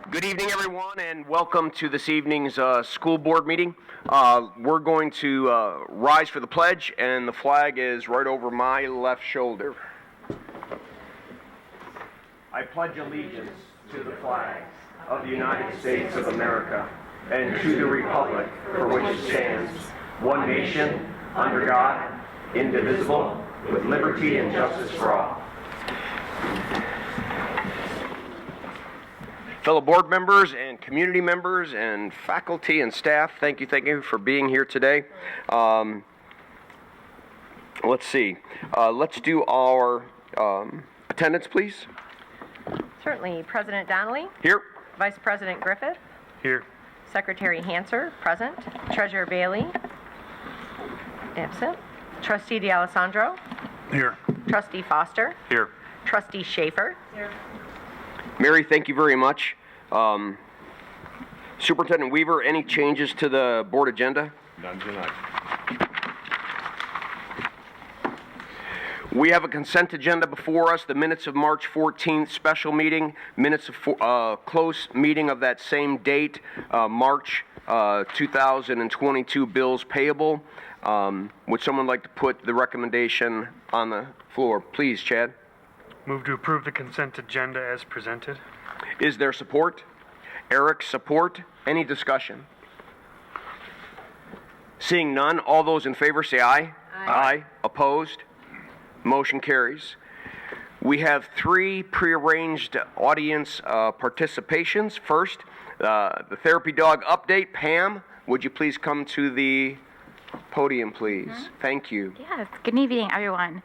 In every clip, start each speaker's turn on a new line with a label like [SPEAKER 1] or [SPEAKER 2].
[SPEAKER 1] Good evening, everyone, and welcome to this evening's school board meeting. We're going to rise for the pledge, and the flag is right over my left shoulder. I pledge allegiance to the flag of the United States of America and to the republic for which it stands, one nation, under God, indivisible, with liberty and justice for all. Fellow board members and community members and faculty and staff, thank you for being here today. Let's see. Let's do our attendance, please.
[SPEAKER 2] Certainly. President Donnelly?
[SPEAKER 1] Here.
[SPEAKER 2] Vice President Griffith?
[SPEAKER 3] Here.
[SPEAKER 2] Secretary Hanser? Present. Treasurer Bailey? Absent. Trustee D'Alessandro?
[SPEAKER 3] Here.
[SPEAKER 2] Trustee Foster?
[SPEAKER 3] Here.
[SPEAKER 2] Trustee Schaefer?
[SPEAKER 4] Here.
[SPEAKER 1] Mary, thank you very much. Superintendent Weaver, any changes to the board agenda?
[SPEAKER 3] None tonight.
[SPEAKER 1] We have a consent agenda before us, the minutes of March 14th special meeting, minutes of close meeting of that same date, March 2022 bills payable. Would someone like to put the recommendation on the floor? Please, Chad.
[SPEAKER 3] Move to approve the consent agenda as presented.
[SPEAKER 1] Is there support? Eric, support. Any discussion? Seeing none, all those in favor say aye. Aye. Opposed? Motion carries. We have three prearranged audience participations. First, the therapy dog update. Pam, would you please come to the podium, please? Thank you.
[SPEAKER 5] Yes, good evening, everyone.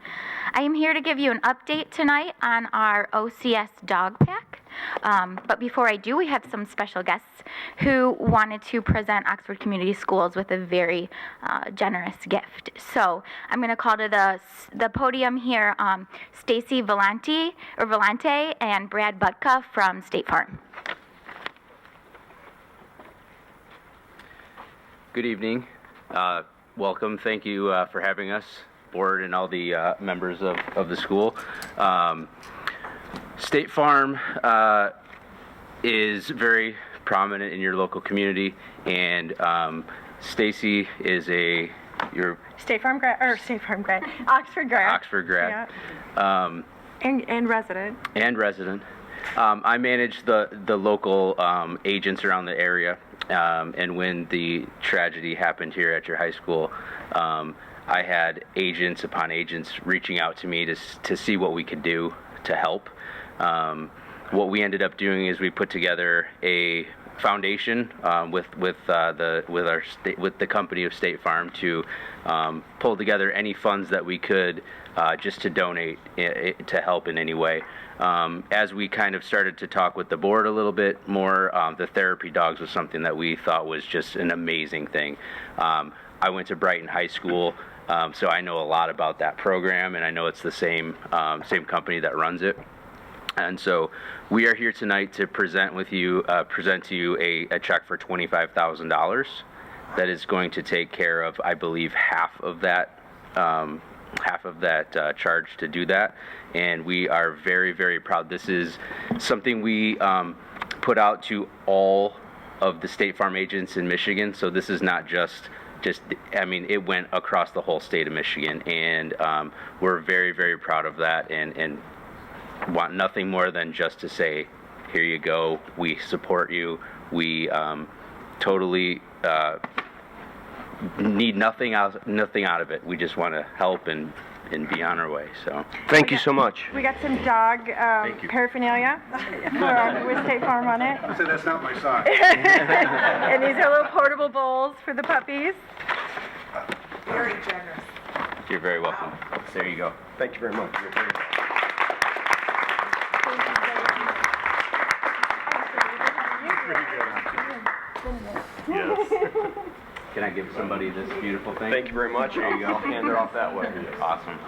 [SPEAKER 5] I am here to give you an update tonight on our OCS dog pack. But before I do, we have some special guests who wanted to present Oxford Community Schools with a very generous gift. So I'm going to call to the podium here Stacy Vellante and Brad Butka from State Farm.
[SPEAKER 6] Good evening. Welcome. Thank you for having us, board and all the members of the school. State Farm is very prominent in your local community, and Stacy is your
[SPEAKER 4] State Farm grad, Oxford grad.
[SPEAKER 6] Oxford grad.
[SPEAKER 4] Yeah. And resident.
[SPEAKER 6] And resident. I manage the local agents around the area, and when the tragedy happened here at your high school, I had agents upon agents reaching out to me to see what we could do to help. What we ended up doing is we put together a foundation with the company of State Farm to pull together any funds that we could just to donate to help in any way. As we kind of started to talk with the board a little bit more, the therapy dogs was something that we thought was just an amazing thing. I went to Brighton High School, so I know a lot about that program, and I know it's the same company that runs it. And so we are here tonight to present to you a check for $25,000 that is going to take care of, I believe, half of that charge to do that. And we are very, very proud. This is something we put out to all of the State Farm agents in Michigan. So this is not just I mean, it went across the whole state of Michigan, and we're very, very proud of that, and want nothing more than just to say, here you go, we support you, we totally need nothing out of it. We just want to help and be on our way. So
[SPEAKER 1] Thank you so much.
[SPEAKER 4] We got some dog paraphernalia with State Farm on it.
[SPEAKER 3] I said that's not my size.
[SPEAKER 4] And these are little portable bowls for the puppies.
[SPEAKER 2] Very generous.
[SPEAKER 6] you're very welcome. There you go.
[SPEAKER 1] Thank you very much.
[SPEAKER 3] Yes.
[SPEAKER 6] Can I give somebody this beautiful thing?
[SPEAKER 1] Thank you very much.
[SPEAKER 6] There you go.
[SPEAKER 1] Hand it off that way.
[SPEAKER 6] Awesome.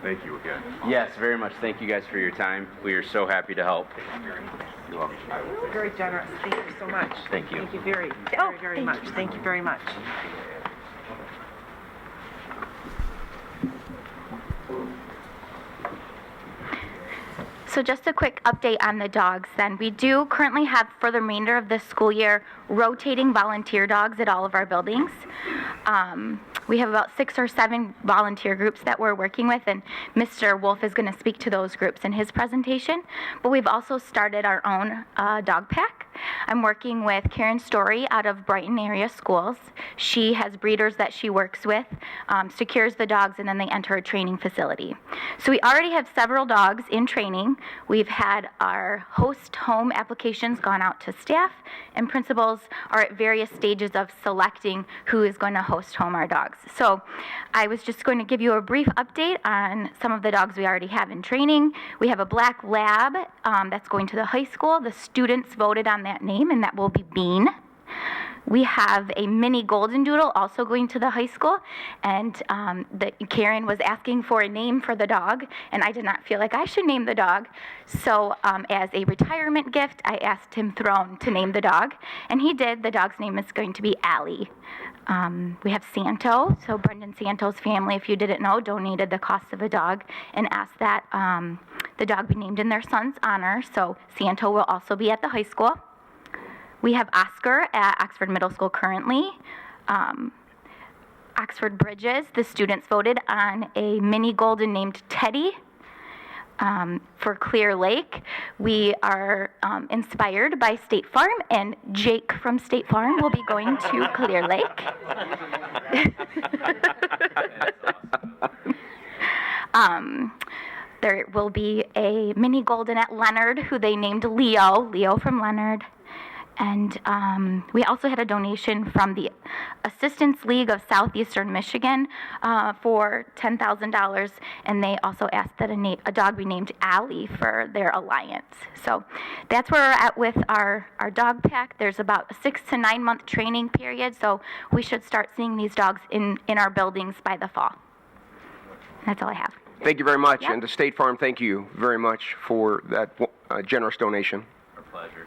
[SPEAKER 3] Thank you again.
[SPEAKER 6] Yes, very much. Thank you guys for your time. We are so happy to help. You're welcome.
[SPEAKER 4] Very generous. Thank you so much.
[SPEAKER 6] Thank you.
[SPEAKER 4] Thank you very much. Thank you very much.
[SPEAKER 5] So just a quick update on the dogs then. We do currently have, for the remainder of this school year, rotating volunteer dogs at all of our buildings. We have about 6 or 7 volunteer groups that we're working with, and Mr. Wolf is going to speak to those groups in his presentation. But we've also started our own dog pack. I'm working with Karen Story out of Brighton area schools. She has breeders that she works with, secures the dogs, and then they enter a training facility. So we already have several dogs in training. We've had our host home applications gone out to staff, and principals are at various stages of selecting who is going to host home our dogs. So I was just going to give you a brief update on some of the dogs we already have in training. We have a black lab that's going to the high school. The students voted on that name, and that will be Bean. We have a mini golden doodle also going to the high school, and Karen was asking for a name for the dog, and I did not feel like I should name the dog. So as a retirement gift, I asked him Throne to name the dog, and he did. The dog's name is going to be Allie. We have Santo, so Brendan Santo's family, if you didn't know, donated the cost of a dog and asked that the dog be named in their son's honor, so Santo will also be at the high school. We have Oscar at Oxford Middle School currently. Oxford Bridges, the students voted on a mini golden named Teddy. For Clear Lake, we are inspired by State Farm, and Jake from State Farm will be going to Clear Lake. There will be a mini golden at Leonard, who they named Leo from Leonard. And we also had a donation from the Assistance League of Southeastern Michigan for $10,000, and they also asked that a dog be named Allie for their alliance. So that's where we're at with our dog pack. There's about a 6 to 9 month training period, so we should start seeing these dogs in our buildings by the fall. That's all I have.
[SPEAKER 1] Thank you very much.
[SPEAKER 5] Yep.
[SPEAKER 1] And to State Farm, thank you very much for that generous donation.
[SPEAKER 6] Our pleasure.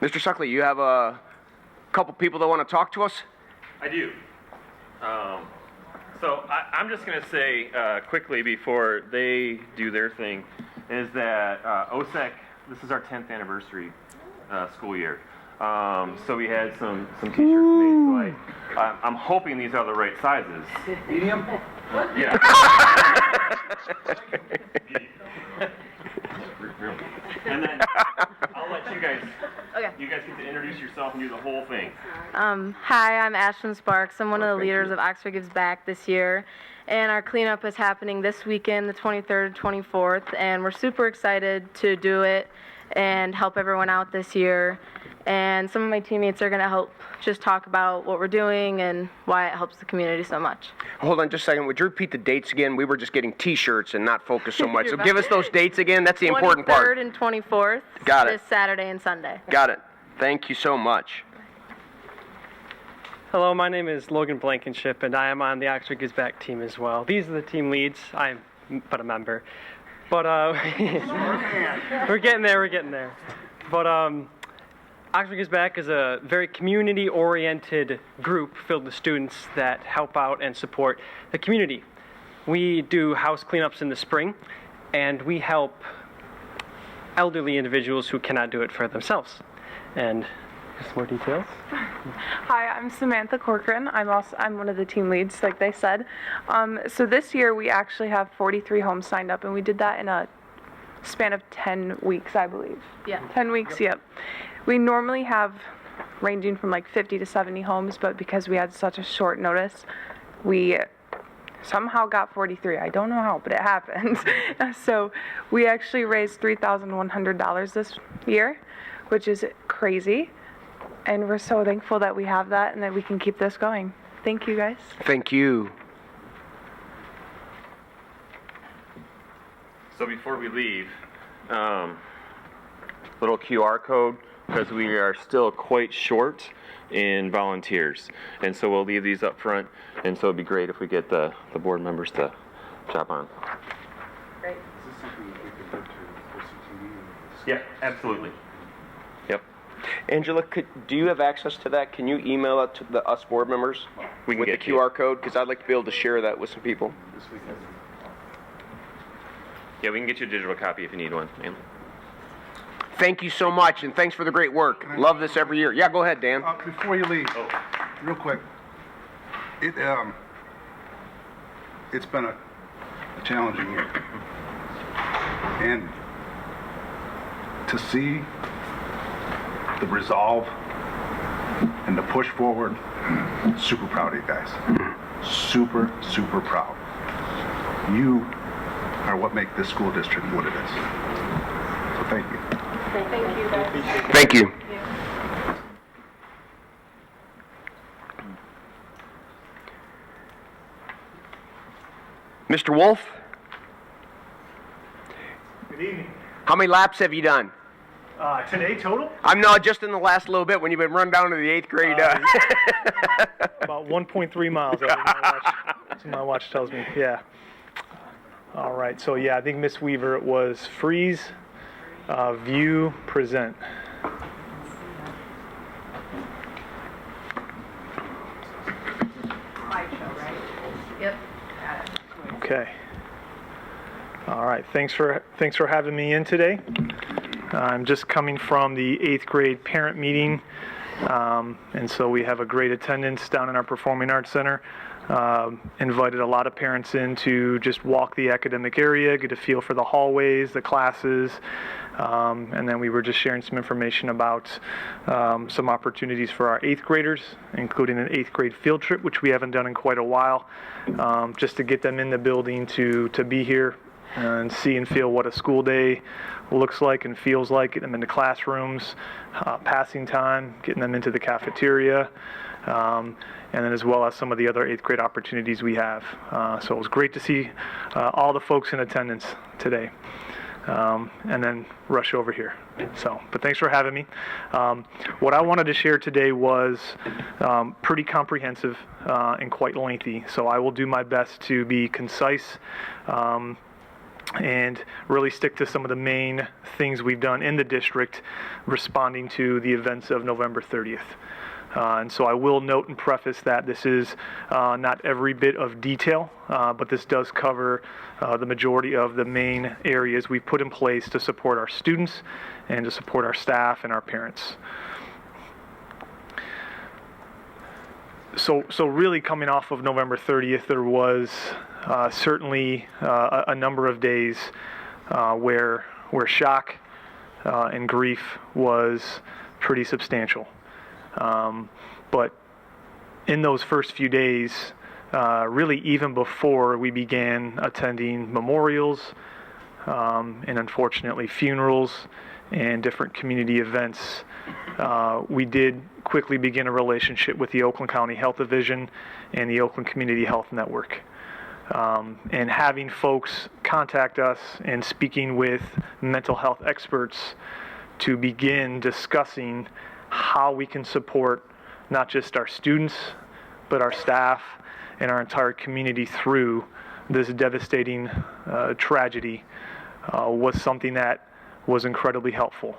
[SPEAKER 1] Mr. Suckley, you have a couple people that want to talk to us?
[SPEAKER 7] I do. So I'm just going to say quickly before they do their thing is that OSEC, this is our 10th anniversary school year. So we had some t-shirts made. So I'm hoping these are the right sizes. Medium? Yeah. And then I'll let you guys.
[SPEAKER 8] Okay.
[SPEAKER 7] You guys get to introduce yourself and do the whole thing.
[SPEAKER 8] Hi, I'm Ashlyn Sparks. I'm one of the leaders of Oxford Gives Back this year. And our cleanup is happening this weekend, the 23rd, 24th. And we're super excited to do it and help everyone out this year. And some of my teammates are going to help just talk about what we're doing and why it helps the community so much.
[SPEAKER 1] Hold on just a second. Would you repeat the dates again? We were just getting T-shirts and not focused so much. So give us those dates again. That's the important part.
[SPEAKER 8] 23rd and 24th.
[SPEAKER 1] Got it.
[SPEAKER 8] This Saturday and Sunday.
[SPEAKER 1] Got it. Thank you so much.
[SPEAKER 3] Hello, my name is Logan Blankenship, and I am on the Oxford Gives Back team as well. These are the team leads. I'm but a member. But we're getting there. But Oxford Gives Back is a very community-oriented group filled with students that help out and support the community. We do house cleanups in the spring, and we help elderly individuals who cannot do it for themselves. And just more details.
[SPEAKER 9] Hi, I'm Samantha Corcoran. I'm one of the team leads, like they said. So this year we actually have 43 homes signed up, and we did that in a span of 10 weeks, I believe.
[SPEAKER 8] Yeah.
[SPEAKER 9] 10 weeks, yep. We normally have ranging from like 50 to 70 homes, but because we had such a short notice, we somehow got 43. I don't know how, but it happened. So we actually raised $3,100 this year, which is crazy. And we're so thankful that we have that and that we can keep this going. Thank you, guys.
[SPEAKER 1] Thank you.
[SPEAKER 7] So before we leave, little QR code, because we are still quite short in volunteers. And so we'll leave these up front, and so it'd be great if we get the board members to jump on.
[SPEAKER 8] Great.
[SPEAKER 7] Yeah, absolutely. Yep.
[SPEAKER 1] Angela, do you have access to that? Can you email it to us board members
[SPEAKER 7] We can
[SPEAKER 1] with the
[SPEAKER 7] get you.
[SPEAKER 1] QR code? Because I'd like to be able to share that with some people.
[SPEAKER 7] Yeah, we can get you a digital copy if you need one, man.
[SPEAKER 1] Thank you so much, and thanks for the great work. Love this every year. Yeah, go ahead, Dan.
[SPEAKER 10] Before you leave, real quick, it's been a challenging year, and to see the resolve and the push forward, super proud of you guys. Super, super proud. You are what make this school district what it is. So thank you.
[SPEAKER 8] Thank you, guys.
[SPEAKER 1] Thank you. Mr. Wolf?
[SPEAKER 11] Good evening.
[SPEAKER 1] How many laps have you done?
[SPEAKER 11] Today total?
[SPEAKER 1] I'm not just in the last little bit when you've been run down to the 8th grade.
[SPEAKER 11] About 1.3 miles. That's what my watch tells me. Yeah. All right. So yeah, I think Miss Weaver, it was freeze, view, present.
[SPEAKER 2] Slideshow, right? Yep. Got it.
[SPEAKER 11] Okay. All right. Thanks for having me in today. I'm just coming from the 8th grade parent meeting, and so we have a great attendance down in our Performing Arts Center. Invited a lot of parents in to just walk the academic area, get a feel for the hallways, the classes, and then we were just sharing some information about some opportunities for our 8th graders, including an 8th grade field trip, which we haven't done in quite a while, just to get them in the building to be here and see and feel what a school day looks like and feels like, getting them into classrooms, passing time, getting them into the cafeteria, and then as well as some of the other 8th grade opportunities we have. So it was great to see all the folks in attendance today, and then rush over here. But thanks for having me. What I wanted to share today was pretty comprehensive and quite lengthy, so I will do my best to be concise and really stick to some of the main things we've done in the district responding to the events of November 30th. And so I will note and preface that this is not every bit of detail, but this does cover the majority of the main areas we've put in place to support our students and to support our staff and our parents. So really coming off of November 30th, there was certainly a number of days where shock and grief was pretty substantial. But in those first few days, really even before we began attending memorials and unfortunately funerals and different community events, we did quickly begin a relationship with the Oakland County Health Division and the Oakland Community Health Network. And having folks contact us and speaking with mental health experts to begin discussing how we can support not just our students, but our staff and our entire community through this devastating tragedy was something that was incredibly helpful,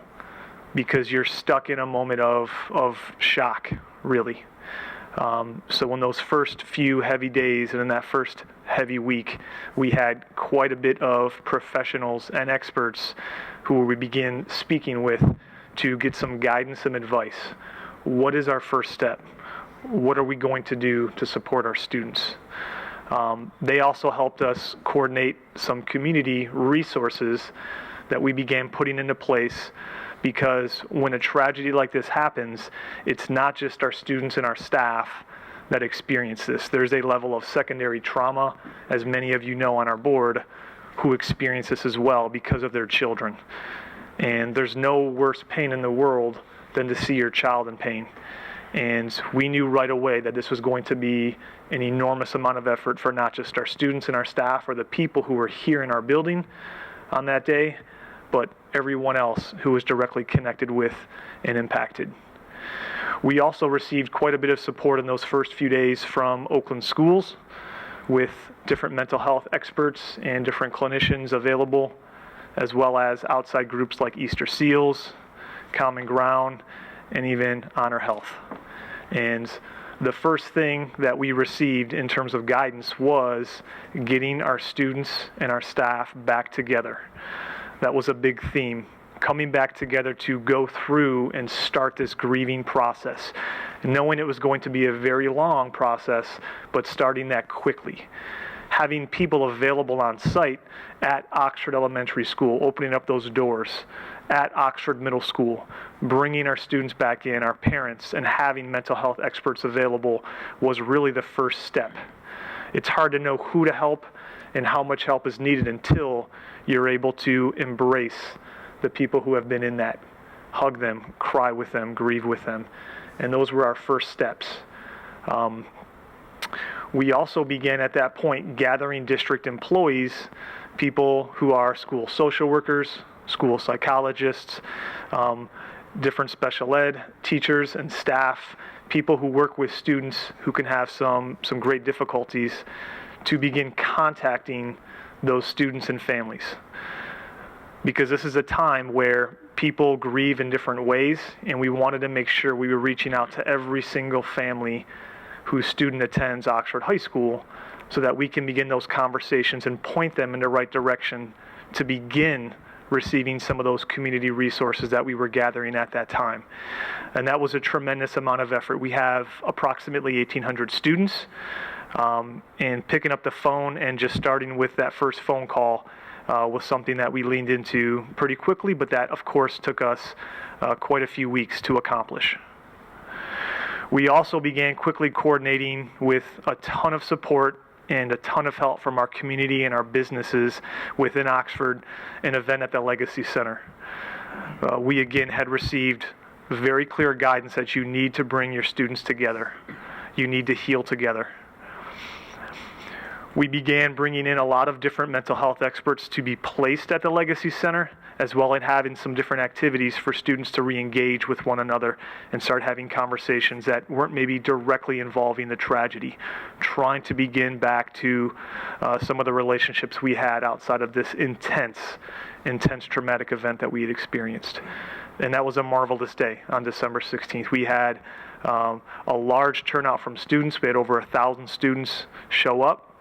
[SPEAKER 11] because you're stuck in a moment of shock, really. So in those first few heavy days and in that first heavy week, we had quite a bit of professionals and experts who we began speaking with to get some guidance and advice. What is our first step? What are we going to do to support our students? They also helped us coordinate some community resources that we began putting into place, because when a tragedy like this happens, it's not just our students and our staff that experience this. There's a level of secondary trauma, as many of you know on our board, who experience this as well because of their children. And there's no worse pain in the world than to see your child in pain. And we knew right away that this was going to be an enormous amount of effort for not just our students and our staff or the people who were here in our building on that day, but everyone else who was directly connected with and impacted. We also received quite a bit of support in those first few days from Oakland schools, with different mental health experts and different clinicians available, as well as outside groups like Easter Seals, Common Ground, and even honor health. And the first thing that we received in terms of guidance was getting our students and our staff back together. That was a big theme, coming back together to go through and start this grieving process, knowing it was going to be a very long process, but starting that quickly. Having people available on site at Oxford Elementary School, opening up those doors, at Oxford Middle School, bringing our students back in, our parents, and having mental health experts available was really the first step. It's hard to know who to help and how much help is needed until you're able to embrace the people who have been in that. Hug them, cry with them, grieve with them. And those were our first steps. We also began at that point gathering district employees, people who are school social workers, school psychologists, different special ed teachers and staff, people who work with students who can have some great difficulties, to begin contacting those students and families. Because this is a time where people grieve in different ways, and we wanted to make sure we were reaching out to every single family whose student attends Oxford High School so that we can begin those conversations and point them in the right direction to begin receiving some of those community resources that we were gathering at that time. And that was a tremendous amount of effort. We have approximately 1,800 students, and picking up the phone and just starting with that first phone call was something that we leaned into pretty quickly, but that of course took us quite a few weeks to accomplish. We also began quickly coordinating with a ton of support and a ton of help from our community and our businesses within Oxford, an event at the Legacy Center. We again had received very clear guidance that you need to bring your students together. You need to heal together. We began bringing in a lot of different mental health experts to be placed at the Legacy Center, as well as having some different activities for students to re-engage with one another and start having conversations that weren't maybe directly involving the tragedy, trying to begin back to some of the relationships we had outside of this intense traumatic event that we had experienced. And that was a marvelous day on December 16th. We had a large turnout from students. We had over 1,000 students show up.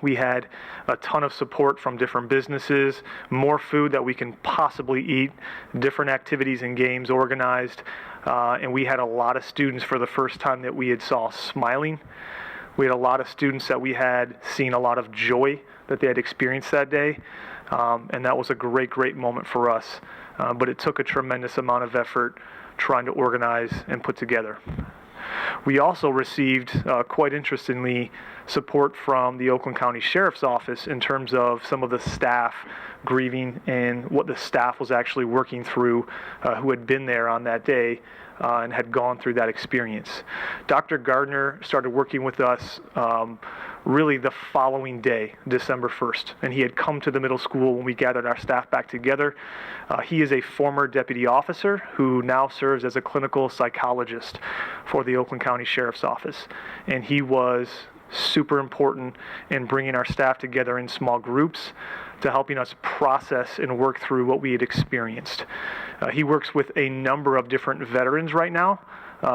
[SPEAKER 11] We had a ton of support from different businesses, more food that we can possibly eat, different activities and games organized, and we had a lot of students for the first time that we had saw smiling. We had a lot of students that we had seen a lot of joy that they had experienced that day, and that was a great moment for us. But it took a tremendous amount of effort trying to organize and put together. We also received, quite interestingly, support from the Oakland County Sheriff's Office in terms of some of the staff grieving and what the staff was actually working through who had been there on that day and had gone through that experience. Dr. Gardner started working with us really the following day, December 1st, and he had come to the middle school when we gathered our staff back together. He is a former deputy officer who now serves as a clinical psychologist for the Oakland County Sheriff's Office, and he was super important in bringing our staff together in small groups to helping us process and work through what we had experienced. He works with a number of different veterans right now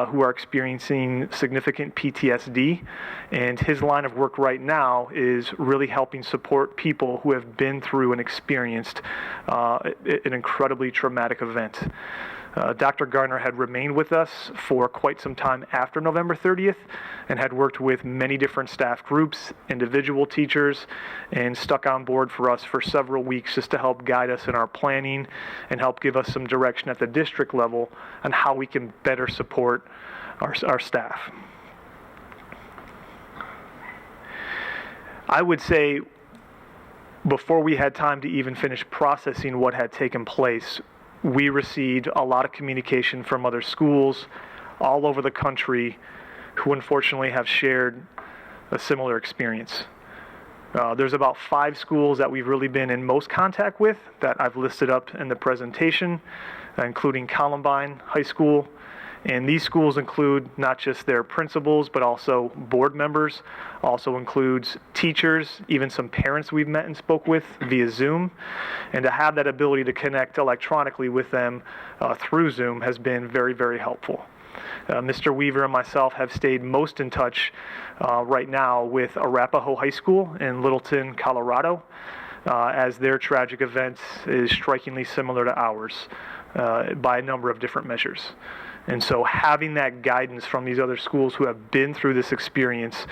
[SPEAKER 11] who are experiencing significant PTSD, and his line of work right now is really helping support people who have been through and experienced an incredibly traumatic event. Dr. Gardner had remained with us for quite some time after November 30th and had worked with many different staff groups, individual teachers, and stuck on board for us for several weeks just to help guide us in our planning and help give us some direction at the district level on how we can better support our staff. I would say before we had time to even finish processing what had taken place, we received a lot of communication from other schools all over the country who unfortunately have shared a similar experience. There's about 5 schools that we've really been in most contact with that I've listed up in the presentation, including Columbine High School, And these schools include not just their principals, but also board members, also includes teachers, even some parents we've met and spoke with via Zoom. And to have that ability to connect electronically with them through Zoom has been very, very helpful. Mr. Weaver and myself have stayed most in touch right now with Arapahoe High School in Littleton, Colorado, as their tragic event is strikingly similar to ours by a number of different measures. And so having that guidance from these other schools who have been through this experience,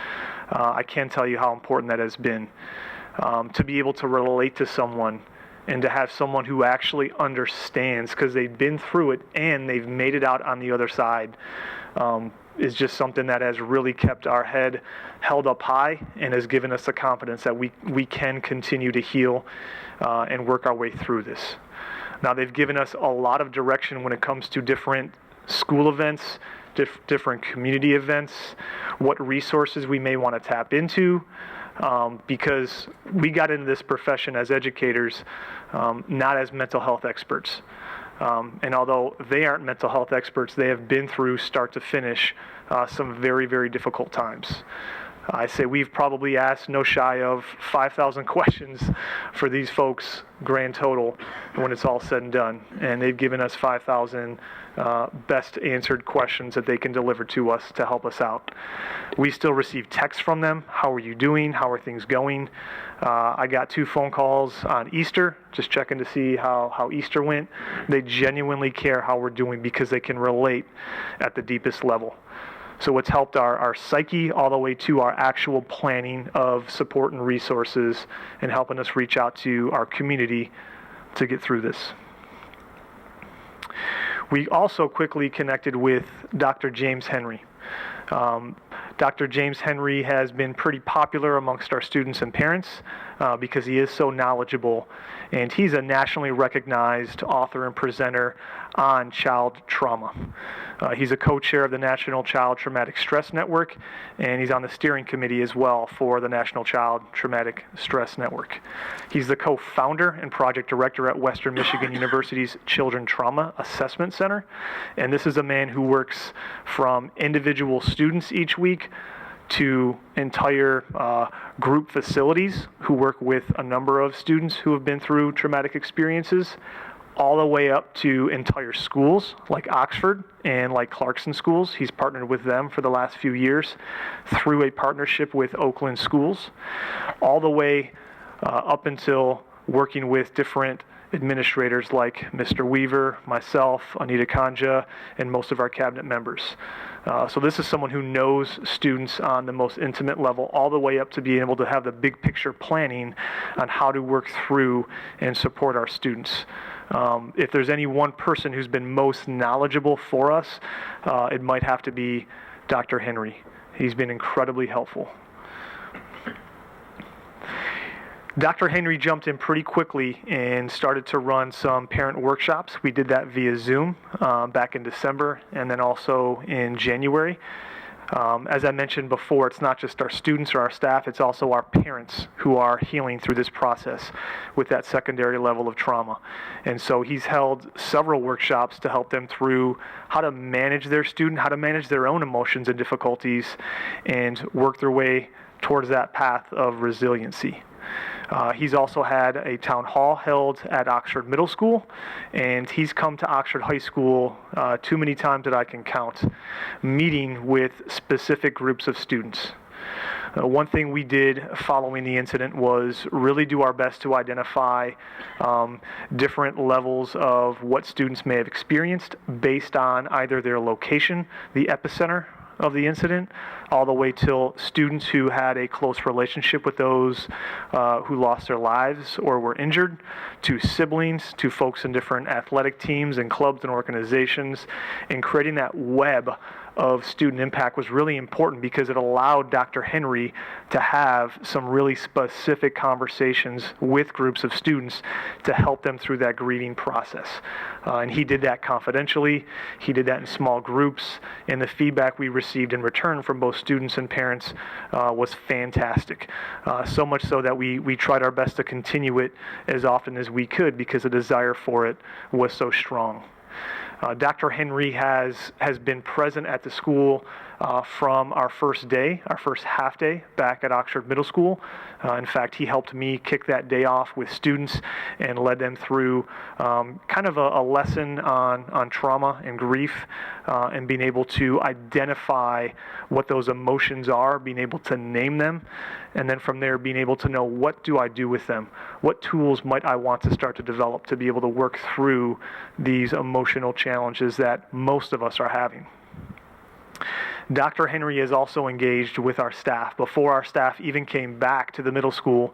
[SPEAKER 11] I can't tell you how important that has been. To be able to relate to someone and to have someone who actually understands because they've been through it and they've made it out on the other side is just something that has really kept our head held up high and has given us the confidence that we can continue to heal and work our way through this. Now, they've given us a lot of direction when it comes to different school events, different community events, what resources we may want to tap into, because we got into this profession as educators, not as mental health experts. And although they aren't mental health experts, they have been through start to finish some very, very difficult times. I say we've probably asked no shy of 5,000 questions for these folks grand total when it's all said and done. And they've given us 5,000 best answered questions that they can deliver to us to help us out. We still receive texts from them. How are you doing? How are things going? I got 2 phone calls on Easter, just checking to see how Easter went. They genuinely care how we're doing because they can relate at the deepest level. So it's helped our psyche all the way to our actual planning of support and resources and helping us reach out to our community to get through this. We also quickly connected with Dr. James Henry. Dr. James Henry has been pretty popular amongst our students and parents because he is so knowledgeable, and he's a nationally recognized author and presenter on child trauma. He's a co-chair of the National Child Traumatic Stress Network, and he's on the steering committee as well for the National Child Traumatic Stress Network. He's the co-founder and project director at Western Michigan University's Children Trauma Assessment Center, and this is a man who works from individual students each week to entire group facilities who work with a number of students who have been through traumatic experiences, all the way up to entire schools like Oxford and like Clarkson schools. He's partnered with them for the last few years through a partnership with Oakland schools, all the way up until working with different administrators like Mr. Weaver, myself, Anita Kanja, and most of our cabinet members. So this is someone who knows students on the most intimate level, all the way up to being able to have the big picture planning on how to work through and support our students. If there's any one person who's been most knowledgeable for us, it might have to be Dr. Henry. He's been incredibly helpful. Dr. Henry jumped in pretty quickly and started to run some parent workshops. We did that via Zoom back in December and then also in January. As I mentioned before, it's not just our students or our staff, it's also our parents who are healing through this process with that secondary level of trauma. And so he's held several workshops to help them through how to manage their student, how to manage their own emotions and difficulties, and work their way towards that path of resiliency. He's also had a town hall held at Oxford Middle School, and he's come to Oxford High School too many times that I can count, meeting with specific groups of students. One thing we did following the incident was really do our best to identify different levels of what students may have experienced based on either their location, the epicenter of the incident, all the way till students who had a close relationship with those who lost their lives or were injured, to siblings, to folks in different athletic teams and clubs and organizations. And creating that web of student impact was really important because it allowed Dr. Henry to have some really specific conversations with groups of students to help them through that grieving process. And he did that confidentially. He did that in small groups, and the feedback we received in return from both students and parents was fantastic. So much so that we tried our best to continue it as often as we could because the desire for it was so strong. Dr. Henry has been present at the school from our first day, our first half day back at Oxford Middle School. In fact, he helped me kick that day off with students and led them through kind of a lesson on trauma and grief and being able to identify what those emotions are, being able to name them, and then from there being able to know, what do I do with them? What tools might I want to start to develop to be able to work through these emotional challenges that most of us are having? Dr. Henry is also engaged with our staff. Before our staff even came back to the middle school,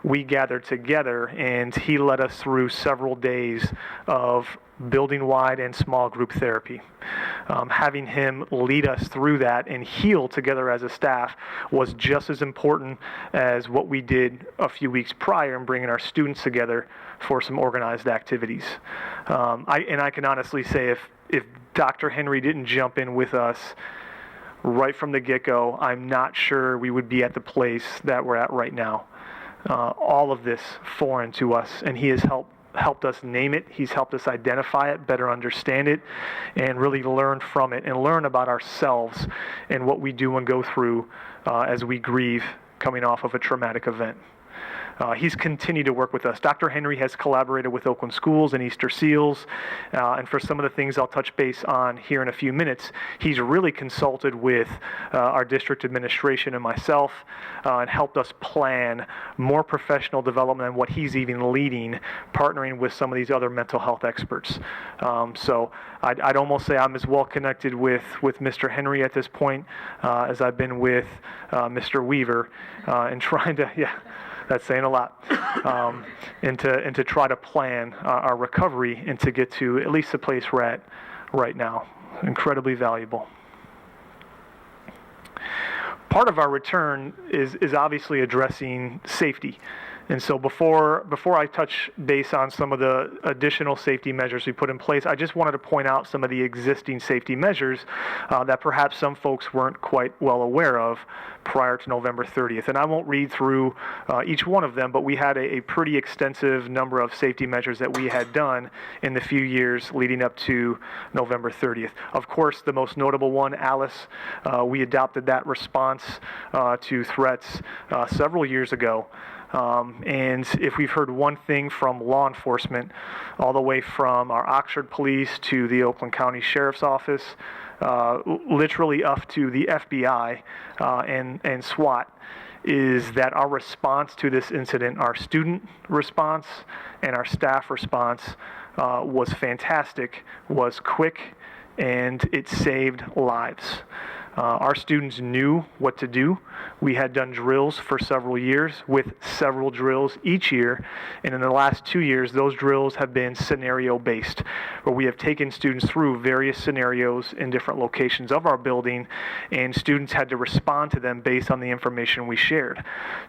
[SPEAKER 11] we gathered together and he led us through several days of building-wide and small group therapy. Having him lead us through that and heal together as a staff was just as important as what we did a few weeks prior in bringing our students together for some organized activities. I can honestly say if Dr. Henry didn't jump in with us right from the get-go, I'm not sure we would be at the place that we're at right now. All of this foreign to us, and he has helped us name it. He's helped us identify it, better understand it, and really learn from it and learn about ourselves and what we do and go through as we grieve coming off of a traumatic event. He's continued to work with us. Dr. Henry has collaborated with Oakland Schools and Easter Seals, and for some of the things I'll touch base on here in a few minutes, he's really consulted with our district administration and myself and helped us plan more professional development than what he's even leading, partnering with some of these other mental health experts. So I'd almost say I'm as well connected with Mr. Henry at this point as I've been with Mr. Weaver and trying to, that's saying a lot, and to try to plan our recovery and to get to at least the place we're at right now. Incredibly valuable. Part of our return is obviously addressing safety. And so before I touch base on some of the additional safety measures we put in place, I just wanted to point out some of the existing safety measures that perhaps some folks weren't quite well aware of prior to November 30th. And I won't read through each one of them, but we had a pretty extensive number of safety measures that we had done in the few years leading up to November 30th. Of course, the most notable one, Alice, we adopted that response to threats several years ago. And if we've heard one thing from law enforcement, all the way from our Oxford Police to the Oakland County Sheriff's Office, literally up to the FBI and SWAT, is that our response to this incident, our student response and our staff response, was fantastic, was quick, and it saved lives. Our students knew what to do. We had done drills for several years with several drills each year. And in the last 2 years, those drills have been scenario-based, where we have taken students through various scenarios in different locations of our building, and students had to respond to them based on the information we shared.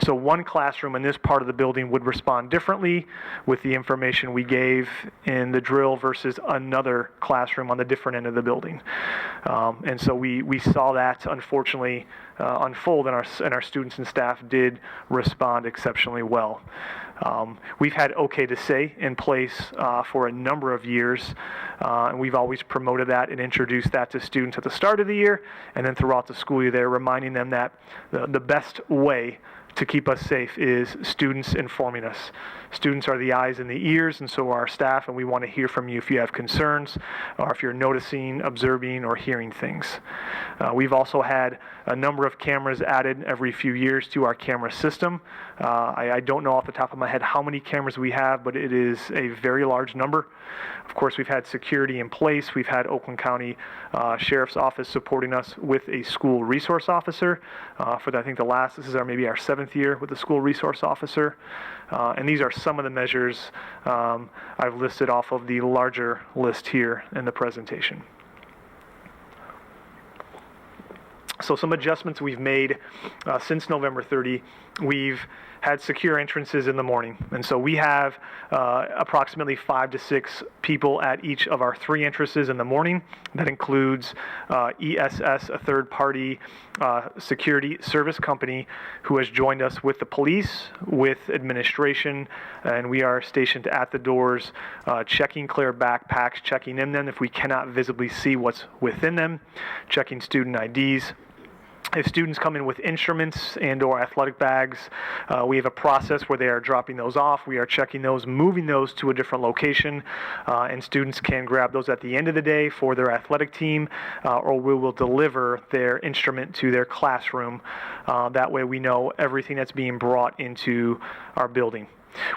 [SPEAKER 11] So one classroom in this part of the building would respond differently with the information we gave in the drill versus another classroom on the different end of the building. And so we saw that unfortunately unfold, and our students and staff did respond exceptionally well. We've had OK to Say in place for a number of years, and we've always promoted that and introduced that to students at the start of the year and then throughout the school year there, reminding them that the best way to keep us safe is students informing us. Students are the eyes and the ears, and so are our staff, and we want to hear from you if you have concerns or if you're noticing, observing, or hearing things. We've also had a number of cameras added every few years to our camera system. I don't know off the top of my head how many cameras we have, but it is a very large number. Of course, we've had security in place. We've had Oakland County Sheriff's Office supporting us with a school resource officer for I think this is maybe our 7th year with the school resource officer. And these are some of the measures I've listed off of the larger list here in the presentation. So some adjustments we've made since November 30. We've had secure entrances in the morning. And so we have approximately 5 to 6 people at each of our 3 entrances in the morning. That includes ESS, a third-party security service company who has joined us with the police, with administration, and we are stationed at the doors, checking clear backpacks, checking in them if we cannot visibly see what's within them, checking student IDs. If students come in with instruments and or athletic bags, we have a process where they are dropping those off. We are checking those, moving those to a different location, and students can grab those at the end of the day for their athletic team, or we will deliver their instrument to their classroom. That way we know everything that's being brought into our building.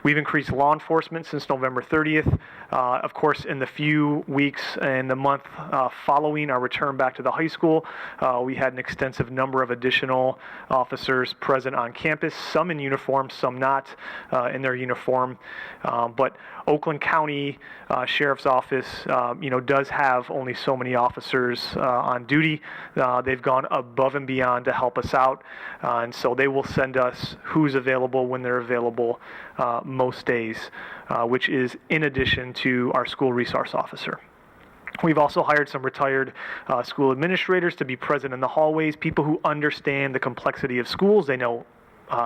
[SPEAKER 11] We've increased law enforcement since November 30th. Of course, in the few weeks and the month following our return back to the high school, we had an extensive number of additional officers present on campus, some in uniform, some not in their uniform. But Oakland County Sheriff's Office, does have only so many officers on duty. They've gone above and beyond to help us out, and so they will send us who's available when they're available most days, which is in addition to our school resource officer. We've also hired some retired school administrators to be present in the hallways, people who understand the complexity of schools. They know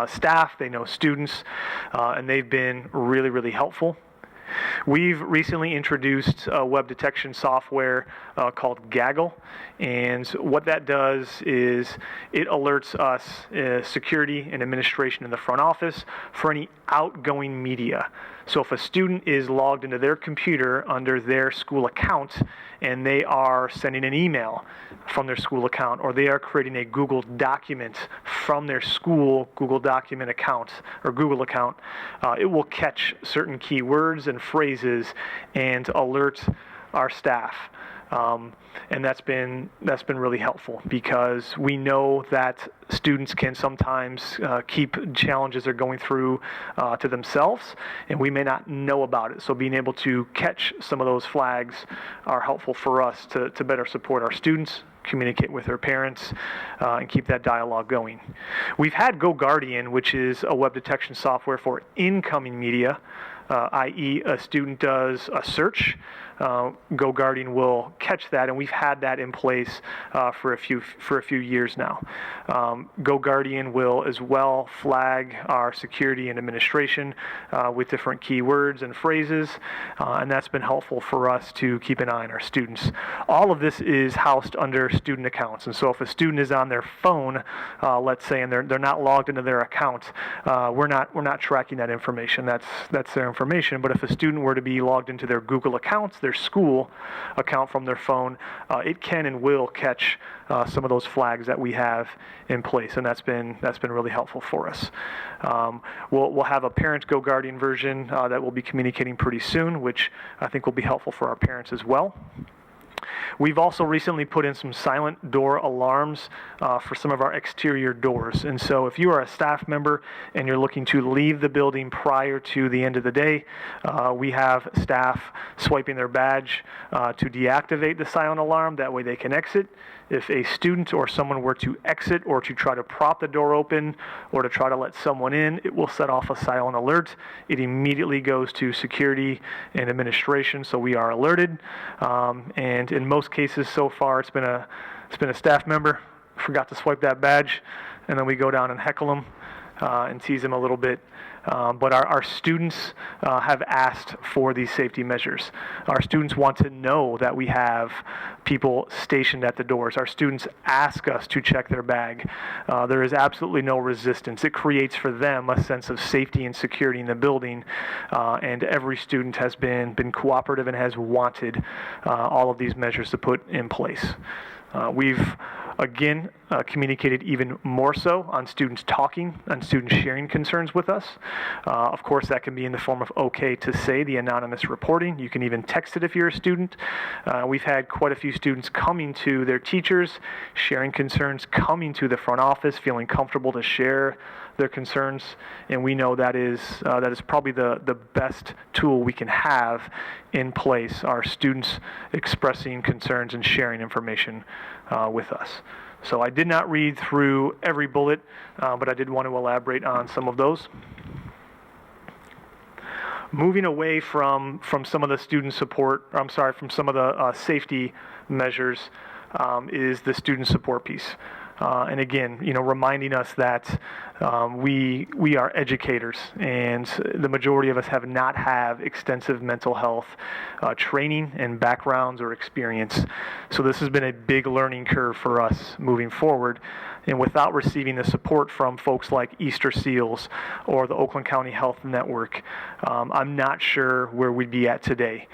[SPEAKER 11] staff, they know students, and they've been really, really helpful. We've recently introduced a web detection software called Gaggle, and what that does is it alerts us, security and administration in the front office, for any outgoing media. So if a student is logged into their computer under their school account and they are sending an email from their school account, or they are creating a Google document from their school Google document account or Google account, it will catch certain keywords and phrases and alert our staff. And that's been really helpful, because we know that students can sometimes keep challenges they're going through to themselves, and we may not know about it. So being able to catch some of those flags are helpful for us to better support our students, communicate with their parents, and keep that dialogue going. We've had Goguardian, which is a web detection software for incoming media, i.e. a student does a search, Goguardian will catch that, and we've had that in place for a few years now. Goguardian will as well flag our security and administration with different keywords and phrases, and that's been helpful for us to keep an eye on our students. All of this is housed under student accounts, and so if a student is on their phone, let's say, and they're not logged into their account, we're not tracking that information. That's their information. But if a student were to be logged into their Google accounts, their school account from their phone, it can and will catch some of those flags that we have in place, and that's been really helpful for us. We'll have a parent Goguardian version that we'll be communicating pretty soon, which I think will be helpful for our parents as well. We've also recently put in some silent door alarms for some of our exterior doors. And so if you are a staff member and you're looking to leave the building prior to the end of the day, we have staff swiping their badge to deactivate the silent alarm. That way they can exit. If a student or someone were to exit or to try to prop the door open or to try to let someone in, it will set off a silent alert. It immediately goes to security and administration, so we are alerted. And in most cases so far, it's been a staff member forgot to swipe that badge, and then we go down and heckle them and tease them a little bit. But our students have asked for these safety measures. Our students want to know that we have people stationed at the doors. Our students ask us to check their bag. There is absolutely no resistance. It creates for them a sense of safety and security in the building, and every student has been cooperative and has wanted all of these measures to put in place. We've again communicated even more so on students talking, on students sharing concerns with us. Of course, that can be in the form of okay to say, the anonymous reporting. You can even text it if you're a student. We've had quite a few students coming to their teachers, sharing concerns, coming to the front office, feeling comfortable to share their concerns, and we know that is probably the best tool we can have in place, our students expressing concerns and sharing information with us. So I did not read through every bullet, but I did want to elaborate on some of those. Moving away from some of the student support, from some of the safety measures, is the student support piece. And again, reminding us that we are educators, and the majority of us have not have extensive mental health training and backgrounds or experience. So this has been a big learning curve for us moving forward. And without receiving the support from folks like Easter Seals or the Oakland County Health Network, I'm not sure where we'd be at today.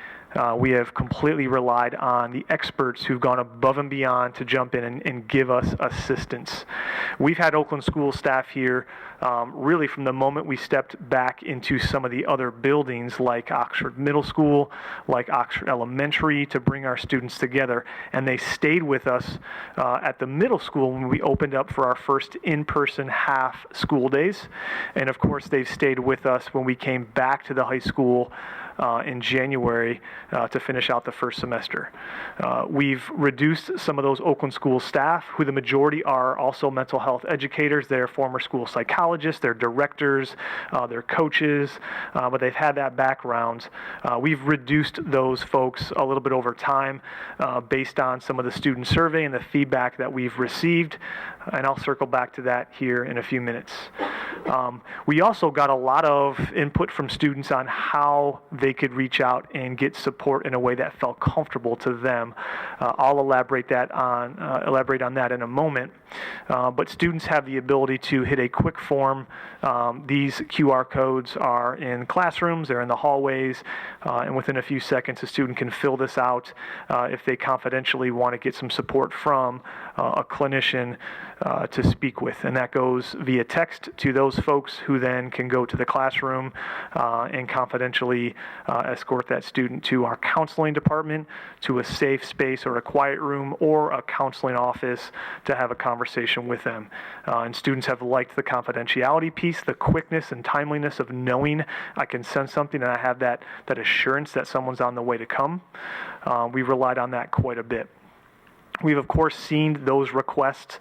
[SPEAKER 11] We have completely relied on the experts who've gone above and beyond to jump in and give us assistance. We've had Oakland school staff here really from the moment we stepped back into some of the other buildings like Oxford Middle School, like Oxford Elementary, to bring our students together. And they stayed with us at the middle school when we opened up for our first in-person half school days. And of course, they've stayed with us when we came back to the high school in January to finish out the first semester. We've reduced some of those Oakland school staff, who the majority are also mental health educators. They're former school psychologists, they're directors, they're coaches, but they've had that background. We've reduced those folks a little bit over time based on some of the student survey and the feedback that we've received, and I'll circle back to that here in a few minutes. We also got a lot of input from students on how they could reach out and get support in a way that felt comfortable to them. I'll elaborate on that in a moment. But students have the ability to hit a quick form. These QR codes are in classrooms, they're in the hallways, and within a few seconds, a student can fill this out if they confidentially want to get some support from a clinician to speak with. And that goes via text to those folks who then can go to the classroom and confidentially escort that student to our counseling department, to a safe space or a quiet room or a counseling office to have a conversation with them. And students have liked the confidentiality piece, the quickness and timeliness of knowing I can send something and I have that assurance that someone's on the way to come. We've relied on that quite a bit. We've, of course, seen those requests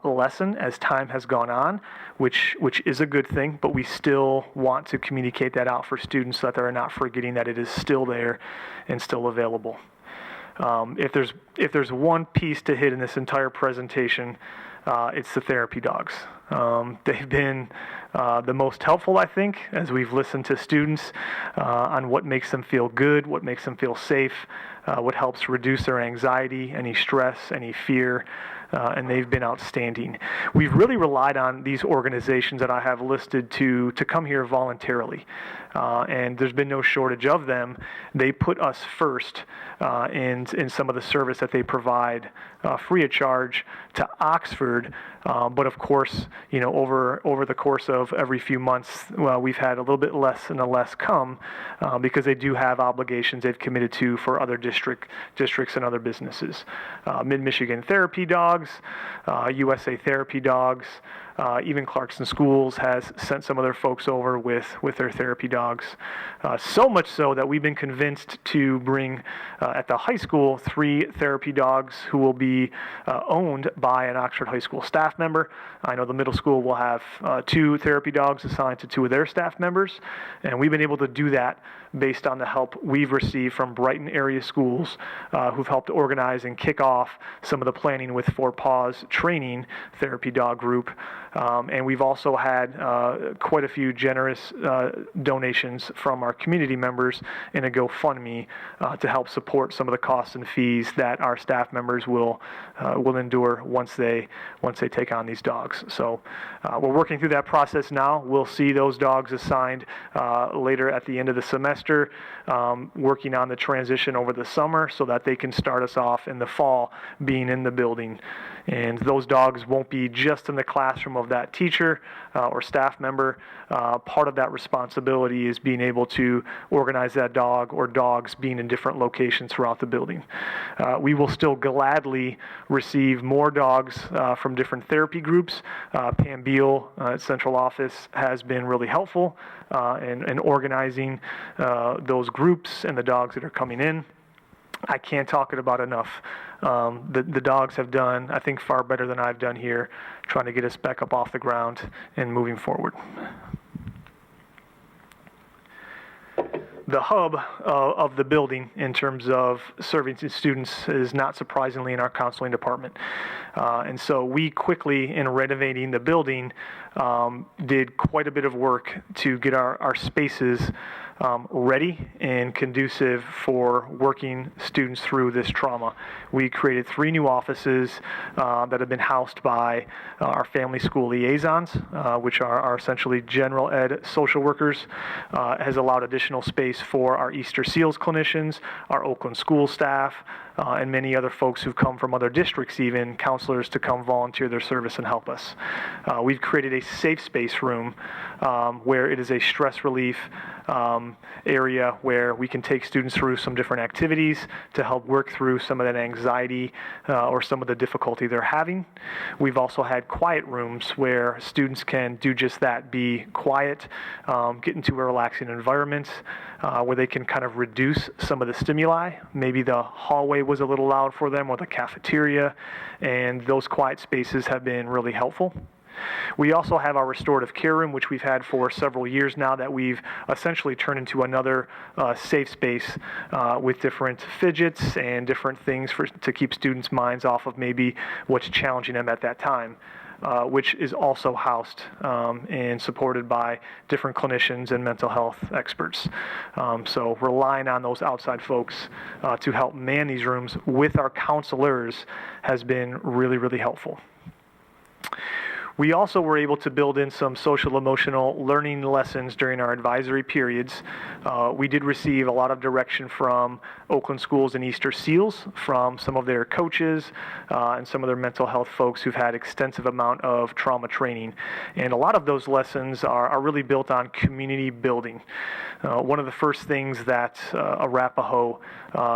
[SPEAKER 11] lessen as time has gone on, which is a good thing, but we still want to communicate that out for students so that they're not forgetting that it is still there and still available. If there's one piece to hit in this entire presentation, it's the therapy dogs. They've been the most helpful, I think, as we've listened to students on what makes them feel good, what makes them feel safe, what helps reduce their anxiety, any stress, any fear, and they've been outstanding. We've really relied on these organizations that I have listed to come here voluntarily, and there's been no shortage of them. They put us first in some of the service that they provide free of charge to Oxford, but of course, over the course of every few months, we've had a little bit less and less come because they do have obligations they've committed to for other districts and other businesses. Mid-Michigan Therapy Dogs, USA Therapy Dogs, even Clarkson Schools has sent some of their folks over with their therapy dogs. So much so that we've been convinced to bring at the high school 3 therapy dogs who will be owned by an Oxford High School staff member. I know the middle school will have 2 therapy dogs assigned to 2 of their staff members, and we've been able to do that based on the help we've received from Brighton area schools who've helped organize and kick off some of the planning with 4 Paws training therapy dog group. And we've also had quite a few generous donations from our community members in a GoFundMe to help support some of the costs and fees that our staff members will endure once they take on these dogs. So we're working through that process now. We'll see those dogs assigned later at the end of the semester, working on the transition over the summer so that they can start us off in the fall being in the building. And those dogs won't be just in the classroom of that teacher or staff member. Part of that responsibility is being able to organize that dog or dogs being in different locations throughout the building. We will still gladly receive more dogs from different therapy groups. Pam Beal at Central Office has been really helpful in organizing those groups and the dogs that are coming in. I can't talk it about enough. The dogs have done, I think, far better than I've done here, trying to get us back up off the ground and moving forward. The hub of the building in terms of serving students is not surprisingly in our counseling department. And so we quickly, in renovating the building, did quite a bit of work to get our spaces ready and conducive for working students through this trauma. We created 3 new offices that have been housed by our family school liaisons, which are essentially general ed social workers, has allowed additional space for our Easter Seals clinicians, our Oakland school staff, and many other folks who've come from other districts, even counselors, to come volunteer their service and help us. We've created a safe space room where it is a stress relief area where we can take students through some different activities to help work through some of that anxiety or some of the difficulty they're having. We've also had quiet rooms where students can do just that, be quiet, get into a relaxing environment where they can kind of reduce some of the stimuli. Maybe the hallway was a little loud for them, or the cafeteria, and those quiet spaces have been really helpful. We also have our restorative care room, which we've had for several years now, that we've essentially turned into another safe space with different fidgets and different things to keep students' minds off of maybe what's challenging them at that time. Which is also housed and supported by different clinicians and mental health experts. So relying on those outside folks to help man these rooms with our counselors has been really, really helpful. We also were able to build in some social emotional learning lessons during our advisory periods. We did receive a lot of direction from Oakland Schools and Easter Seals, from some of their coaches and some of their mental health folks who've had extensive amount of trauma training. And a lot of those lessons are really built on community building. One of the first things that Arapahoe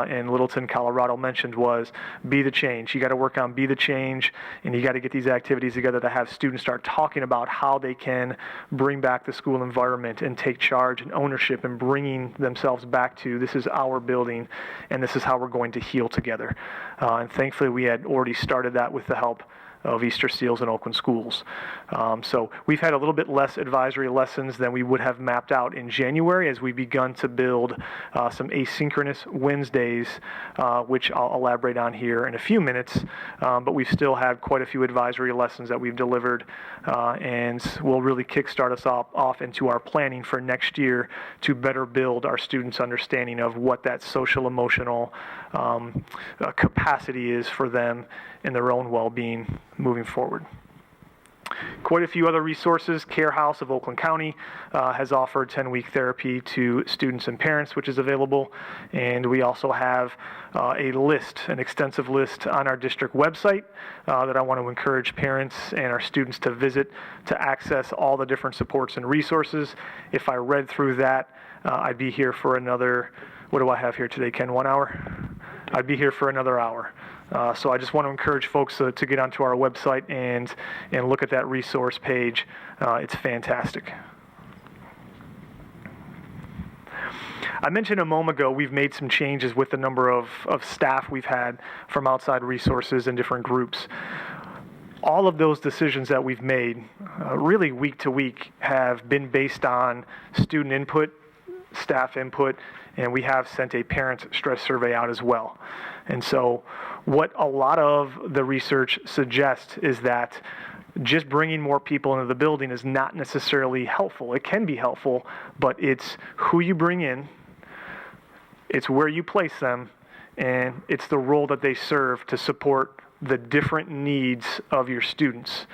[SPEAKER 11] in Littleton, Colorado mentioned was be the change. You got to work on be the change, and you got to get these activities together to have students start talking about how they can bring back the school environment and take charge and ownership and bringing themselves back to this is our building and this is how we're going to heal together. And thankfully we had already started that with the help of Easter Seals and Oakland Schools. So we've had a little bit less advisory lessons than we would have mapped out in January as we begun to build some asynchronous Wednesdays, which I'll elaborate on here in a few minutes. But we still have quite a few advisory lessons that we've delivered and will really kickstart us off into our planning for next year to better build our students' understanding of what that social emotional capacity is for them in their own well-being moving forward. Quite a few other resources. Care House of Oakland County has offered 10-week therapy to students and parents, which is available. And we also have an extensive list on our district website that I want to encourage parents and our students to visit to access all the different supports and resources. If I read through that, I'd be here for another, what do I have here today, Ken, 1 hour? I'd be here for another hour. So I just want to encourage folks to get onto our website and look at that resource page. It's fantastic. I mentioned a moment ago we've made some changes with the number of staff we've had from outside resources and different groups. All of those decisions that we've made, really week to week, have been based on student input, staff input, and we have sent a parent stress survey out as well. And so what a lot of the research suggests is that just bringing more people into the building is not necessarily helpful. It can be helpful, but it's who you bring in, it's where you place them, and it's the role that they serve to support the different needs of your students.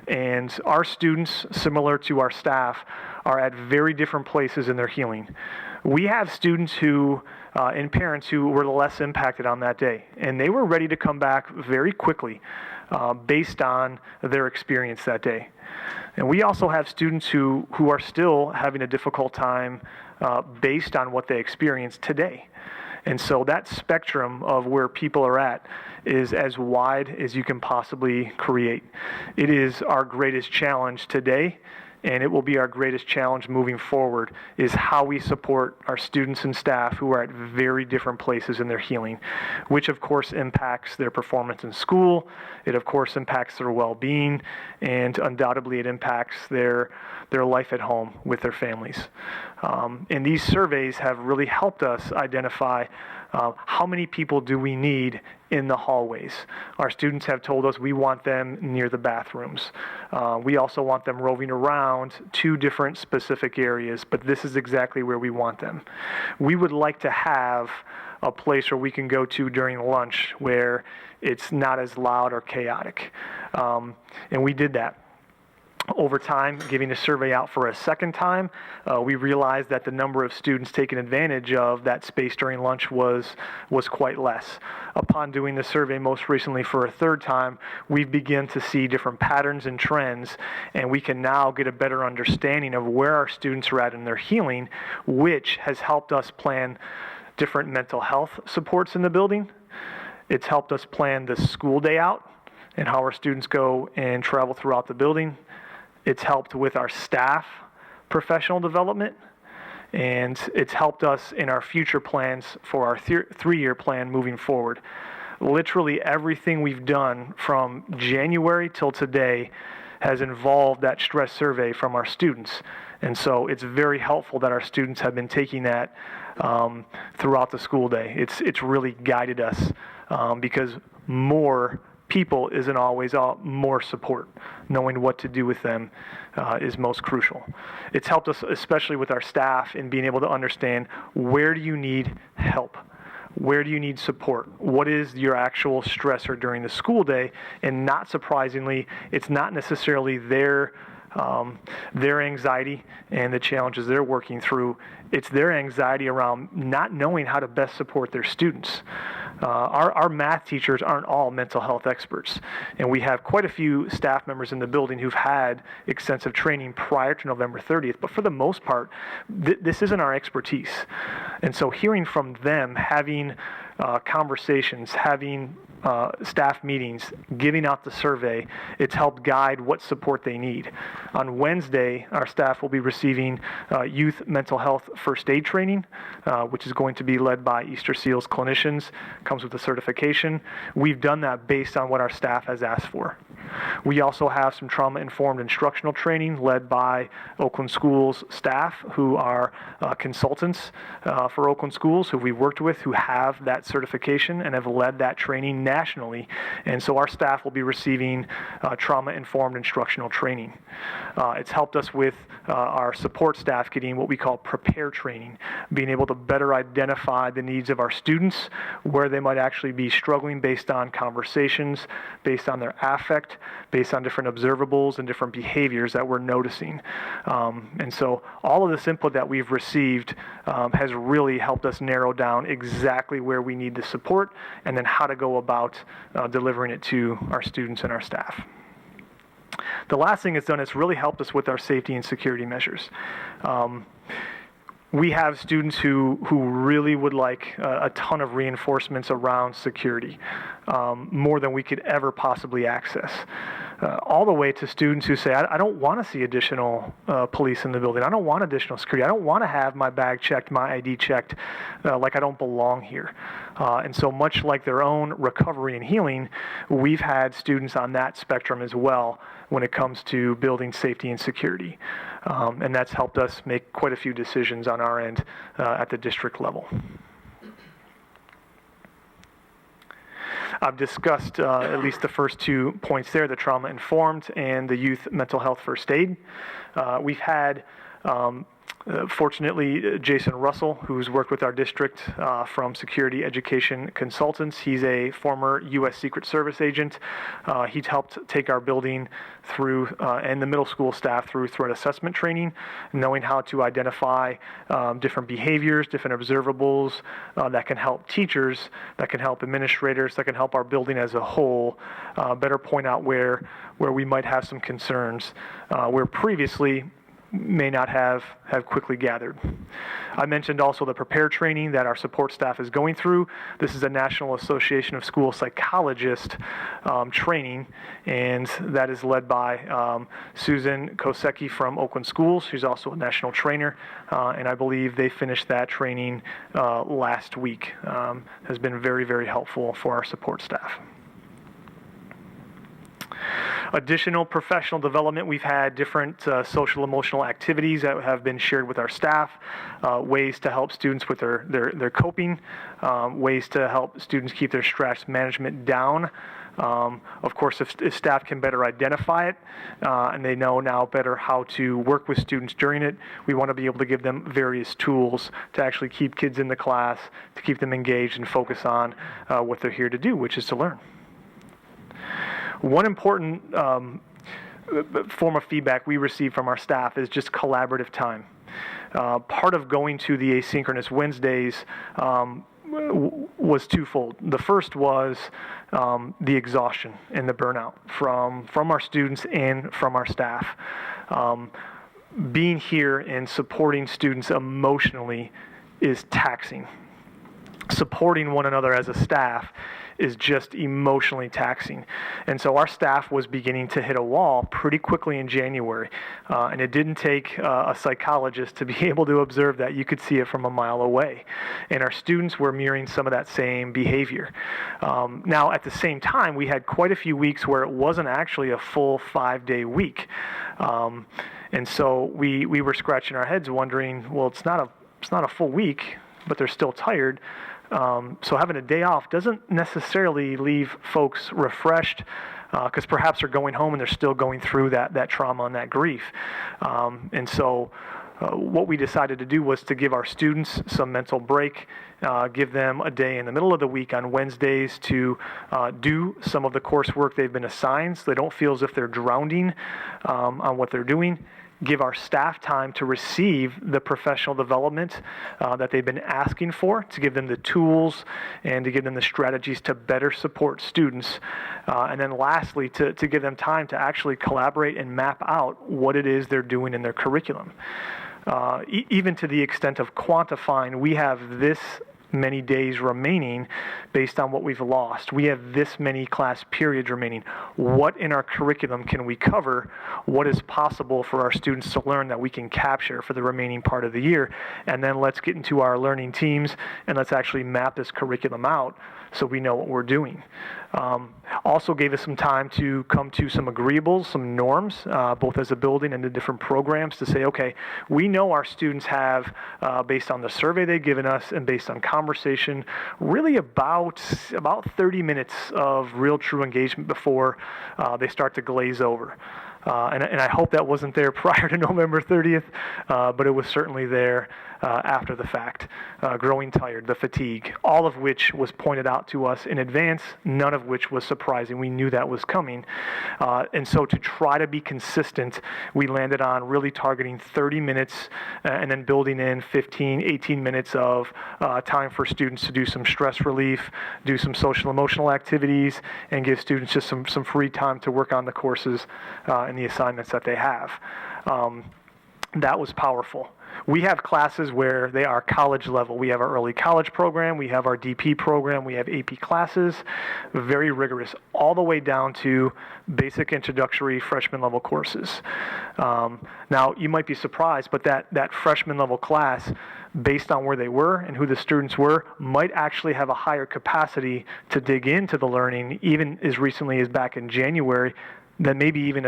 [SPEAKER 11] And our students, similar to our staff, are at very different places in their healing. We have students who, and parents who were less impacted on that day, and they were ready to come back very quickly based on their experience that day. And we also have students who are still having a difficult time based on what they experienced today. And so that spectrum of where people are at is as wide as you can possibly create. It is our greatest challenge today and it will be our greatest challenge moving forward, is how we support our students and staff who are at very different places in their healing, which of course impacts their performance in school, it of course impacts their well-being, and undoubtedly it impacts their life at home with their families. And these surveys have really helped us identify how many people do we need in the hallways. Our students have told us we want them near the bathrooms. We also want them roving around 2 different specific areas, but this is exactly where we want them. We would like to have a place where we can go to during lunch where it's not as loud or chaotic. And we did that. Over time, giving the survey out for a second time, we realized that the number of students taking advantage of that space during lunch was quite less. Upon doing the survey most recently for a third time, we've begun to see different patterns and trends, and we can now get a better understanding of where our students are at in their healing, which has helped us plan different mental health supports in the building. It's helped us plan the school day out and how our students go and travel throughout the building. It's helped with our staff professional development, and it's helped us in our future plans for our 3-year plan moving forward. Literally everything we've done from January till today has involved that stress survey from our students. And so it's very helpful that our students have been taking that throughout the school day. It's really guided us because more people isn't always more support. Knowing what to do with them is most crucial. It's helped us, especially with our staff, in being able to understand, where do you need help? Where do you need support? What is your actual stressor during the school day? And not surprisingly, it's not necessarily their anxiety and the challenges they're working through. It's their anxiety around not knowing how to best support their students. Our math teachers aren't all mental health experts, and we have quite a few staff members in the building who've had extensive training prior to November 30th, but for the most part, this isn't our expertise. And so hearing from them, having conversations, having staff meetings, giving out the survey, it's helped guide what support they need. On Wednesday, our staff will be receiving youth mental health first aid training, which is going to be led by Easter Seals clinicians, comes with a certification. We've done that based on what our staff has asked for. We also have some trauma-informed instructional training led by Oakland Schools staff who are consultants for Oakland Schools who we've worked with, who have that certification and have led that training nationally. And so our staff will be receiving trauma-informed instructional training. It's helped us with our support staff getting what we call prepare training, being able to better identify the needs of our students, where they might actually be struggling based on conversations, based on their affect, based on different observables and different behaviors that we're noticing. And so all of this input that we've received has really helped us narrow down exactly where we need the support and then how to go about delivering it to our students and our staff. The last thing it's done is really helped us with our safety and security measures. We have students who really would like a ton of reinforcements around security, more than we could ever possibly access. All the way to students who say, I don't want to see additional police in the building. I don't want additional security. I don't want to have my bag checked, my ID checked, like I don't belong here. And so much like their own recovery and healing, we've had students on that spectrum as well when it comes to building safety and security. And that's helped us make quite a few decisions on our end at the district level. I've discussed at least the first 2 points there, the trauma-informed and the youth mental health first aid. We've had, fortunately, Jason Russell, who's worked with our district from Security Education Consultants. He's a former U.S. Secret Service agent. He's helped take our building through, and the middle school staff through threat assessment training, knowing how to identify different behaviors, different observables that can help teachers, that can help administrators, that can help our building as a whole better point out where we might have some concerns, where previously may not have quickly gathered. I mentioned also the Prepare training that our support staff is going through. This is a National Association of School Psychologists training, and that is led by Susan Kosecki from Oakland Schools, who's also a national trainer, and I believe they finished that training last week. Has been very, very helpful for our support staff. Additional professional development, we've had different social emotional activities that have been shared with our staff, ways to help students with their coping, ways to help students keep their stress management down. Of course, if staff can better identify it and they know now better how to work with students during it, we want to be able to give them various tools to actually keep kids in the class, to keep them engaged and focus on what they're here to do, which is to learn. One important form of feedback we receive from our staff is just collaborative time. Part of going to the asynchronous Wednesdays was twofold. The first was the exhaustion and the burnout from our students and from our staff. Being here and supporting students emotionally is taxing. Supporting one another as a staff is just emotionally taxing. And so our staff was beginning to hit a wall pretty quickly in January. And it didn't take a psychologist to be able to observe that. You could see it from a mile away. And our students were mirroring some of that same behavior. Now, at the same time, we had quite a few weeks where it wasn't actually a full 5-day week. And so we were scratching our heads wondering, well, it's not a full week, but they're still tired. So having a day off doesn't necessarily leave folks refreshed, because perhaps they're going home and they're still going through that trauma and that grief. And so what we decided to do was to give our students some mental break, give them a day in the middle of the week on Wednesdays to do some of the coursework they've been assigned, so they don't feel as if they're drowning on what they're doing. Give our staff time to receive the professional development that they've been asking for, to give them the tools and to give them the strategies to better support students. And then lastly, to give them time to actually collaborate and map out what it is they're doing in their curriculum. Even to the extent of quantifying, we have this many days remaining based on what we've lost. We have this many class periods remaining. What in our curriculum can we cover? What is possible for our students to learn that we can capture for the remaining part of the year? And then let's get into our learning teams and let's actually map this curriculum out so we know what we're doing. Also gave us some time to come to some agreeables, some norms, both as a building and the different programs, to say, okay, we know our students have, based on the survey they've given us and based on conversation, really about 30 minutes of real true engagement before they start to glaze over. And I hope that wasn't there prior to November 30th, but it was certainly there after the fact. Growing tired, the fatigue, all of which was pointed out to us in advance, none of which was surprising. We knew that was coming. And so to try to be consistent, we landed on really targeting 30 minutes and then building in 15, 18 minutes of time for students to do some stress relief, do some social emotional activities, and give students just some free time to work on the courses and the assignments that they have. That was powerful. We have classes where they are college level. We have our early college program, we have our DP program, we have AP classes, very rigorous, all the way down to basic introductory freshman level courses. Now, you might be surprised, but that freshman level class, based on where they were and who the students were, might actually have a higher capacity to dig into the learning, even as recently as back in January, than maybe even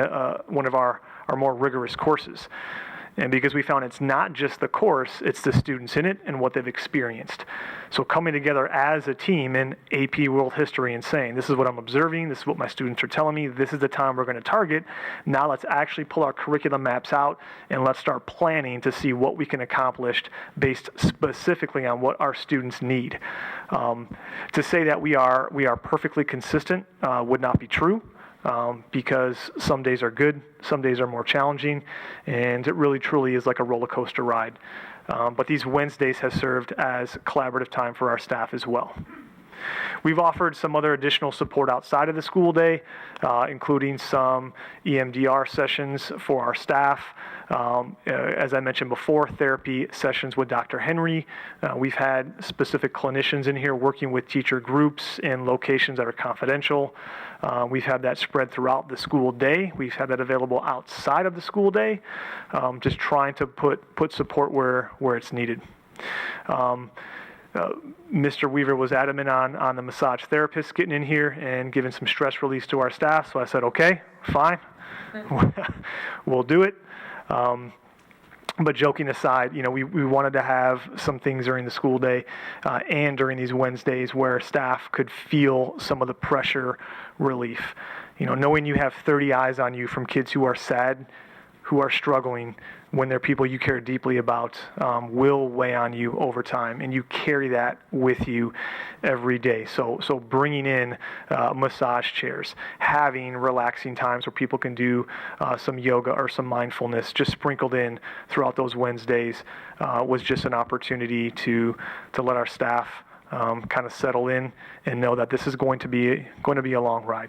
[SPEAKER 11] one of our more rigorous courses. And because we found it's not just the course, it's the students in it and what they've experienced. So coming together as a team in AP World History and saying, this is what I'm observing, this is what my students are telling me, this is the time we're going to target. Now let's actually pull our curriculum maps out and let's start planning to see what we can accomplish based specifically on what our students need. To say that we are perfectly consistent would not be true. Because some days are good, some days are more challenging, and it really truly is like a roller coaster ride. But these Wednesdays have served as collaborative time for our staff as well. We've offered some other additional support outside of the school day, including some EMDR sessions for our staff. As I mentioned before, therapy sessions with Dr. Henry. We've had specific clinicians in here working with teacher groups in locations that are confidential. We've had that spread throughout the school day. We've had that available outside of the school day, just trying to put support where it's needed. Mr. Weaver was adamant on the massage therapist getting in here and giving some stress release to our staff, so I said, okay, fine, we'll do it. But joking aside, we wanted to have some things during the school day and during these Wednesdays where staff could feel some of the pressure relief. Knowing you have 30 eyes on you from kids who are sad, who are struggling, when they're people you care deeply about, will weigh on you over time, and you carry that with you every day. So bringing in massage chairs, having relaxing times where people can do some yoga or some mindfulness, just sprinkled in throughout those Wednesdays, was just an opportunity to let our staff kind of settle in and know that this is going to be a long ride.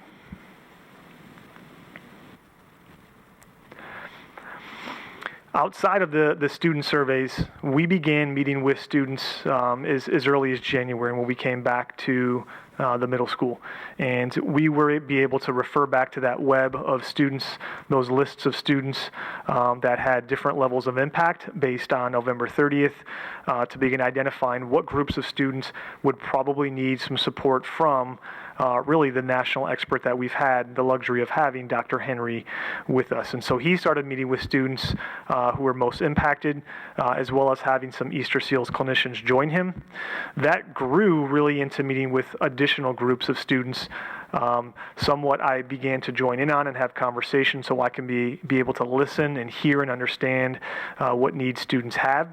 [SPEAKER 11] Outside of the student surveys, we began meeting with students as early as January when we came back to the middle school. And we were be able to refer back to that web of students, those lists of students that had different levels of impact based on November 30th, to begin identifying what groups of students would probably need some support from really the national expert that we've had the luxury of having, Dr. Henry, with us. And so he started meeting with students who were most impacted, as well as having some Easter Seals clinicians join him. That grew really into meeting with additional groups of students. Somewhat I began to join in on and have conversations so I can be able to listen and hear and understand what needs students have.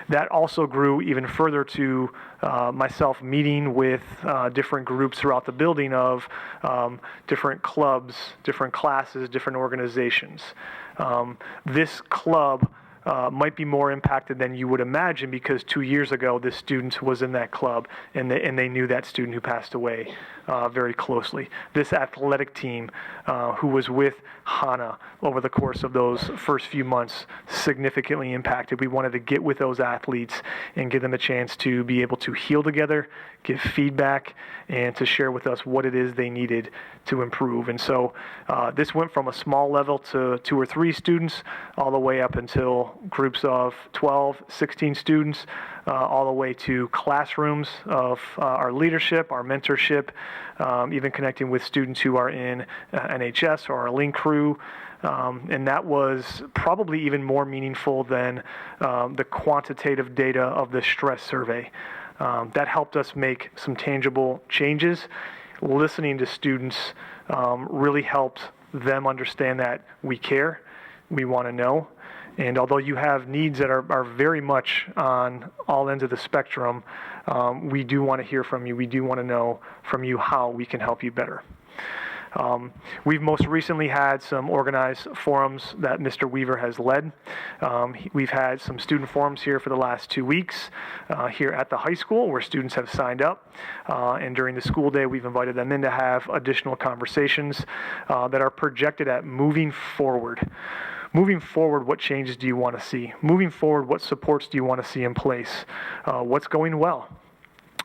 [SPEAKER 11] That also grew even further to myself meeting with different groups throughout the building of different clubs, different classes, different organizations. This club might be more impacted than you would imagine because 2 years ago this student was in that club and they knew that student who passed away very closely. This athletic team who was with Hannah over the course of those first few months significantly impacted. We wanted to get with those athletes and give them a chance to be able to heal together, give feedback, and to share with us what it is they needed to improve. And so this went from a small level to 2 or 3 students all the way up until groups of 12, 16 students, all the way to classrooms of our leadership, our mentorship, even connecting with students who are in NHS or our Link crew. And that was probably even more meaningful than the quantitative data of the stress survey. That helped us make some tangible changes. Listening to students really helped them understand that we care, we want to know. And although you have needs that are very much on all ends of the spectrum, we do want to hear from you. We do want to know from you how we can help you better. We've most recently had some organized forums that Mr. Weaver has led. We've had some student forums here for the last 2 weeks here at the high school where students have signed up. And during the school day, we've invited them in to have additional conversations that are projected at moving forward. Moving forward, what changes do you want to see? Moving forward, what supports do you want to see in place? What's going well?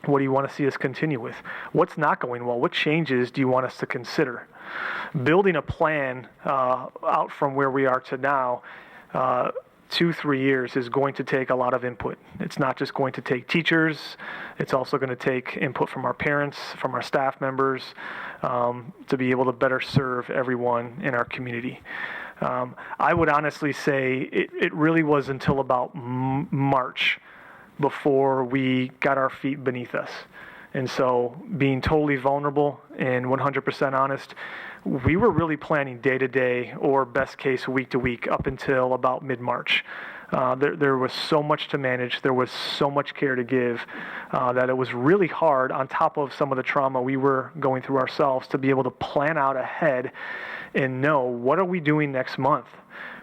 [SPEAKER 11] What do you want to see us continue with? What's not going well? What changes do you want us to consider? Building a plan out from where we are to now, 2-3 years, is going to take a lot of input. It's not just going to take teachers. It's also going to take input from our parents, from our staff members, to be able to better serve everyone in our community. I would honestly say it really was until about March before we got our feet beneath us. And so being totally vulnerable and 100% honest, we were really planning day to day or best case week to week up until about mid-March. There was so much to manage, there was so much care to give, that it was really hard on top of some of the trauma we were going through ourselves to be able to plan out ahead and know what are we doing next month?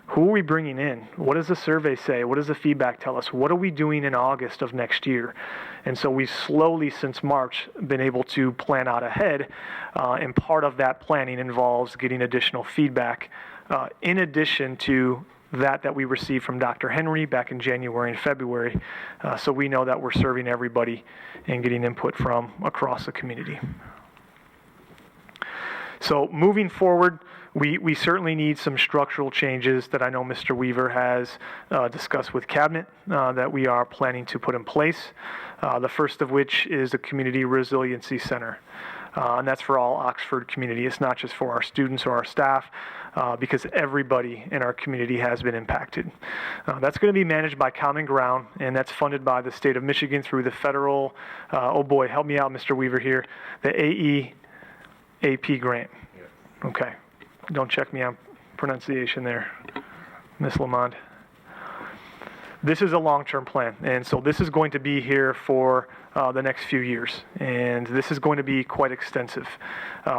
[SPEAKER 11] Who are we bringing in? What does the survey say? What does the feedback tell us? What are we doing in August of next year? And so we've slowly, since March, been able to plan out ahead, and part of that planning involves getting additional feedback, in addition to that we received from Dr. Henry back in January and February, so we know that we're serving everybody and getting input from across the community. So moving forward, we certainly need some structural changes that I know Mr. Weaver has discussed with Cabinet that we are planning to put in place. The first of which is the Community Resiliency Center. And that's for all Oxford community. It's not just for our students or our staff, because everybody in our community has been impacted. That's going to be managed by Common Ground, and that's funded by the state of Michigan through the federal, oh boy, help me out, Mr. Weaver here, the AEAP grant. Okay. Don't check me on pronunciation there, Miss Lamond. This is a long-term plan, and so this is going to be here for the next few years, and this is going to be quite extensive.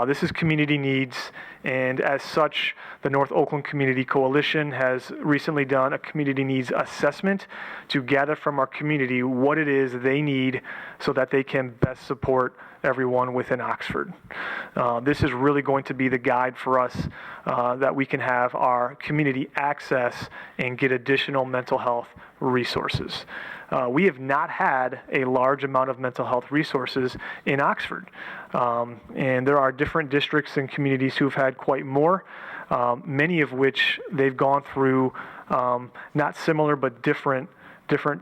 [SPEAKER 11] This is community needs, and as such, the North Oakland Community Coalition has recently done a community needs assessment to gather from our community what it is they need so that they can best support everyone within Oxford. This is really going to be the guide for us that we can have our community access and get additional mental health resources. We have not had a large amount of mental health resources in Oxford. And there are different districts and communities who've had quite more, many of which they've gone through not similar but different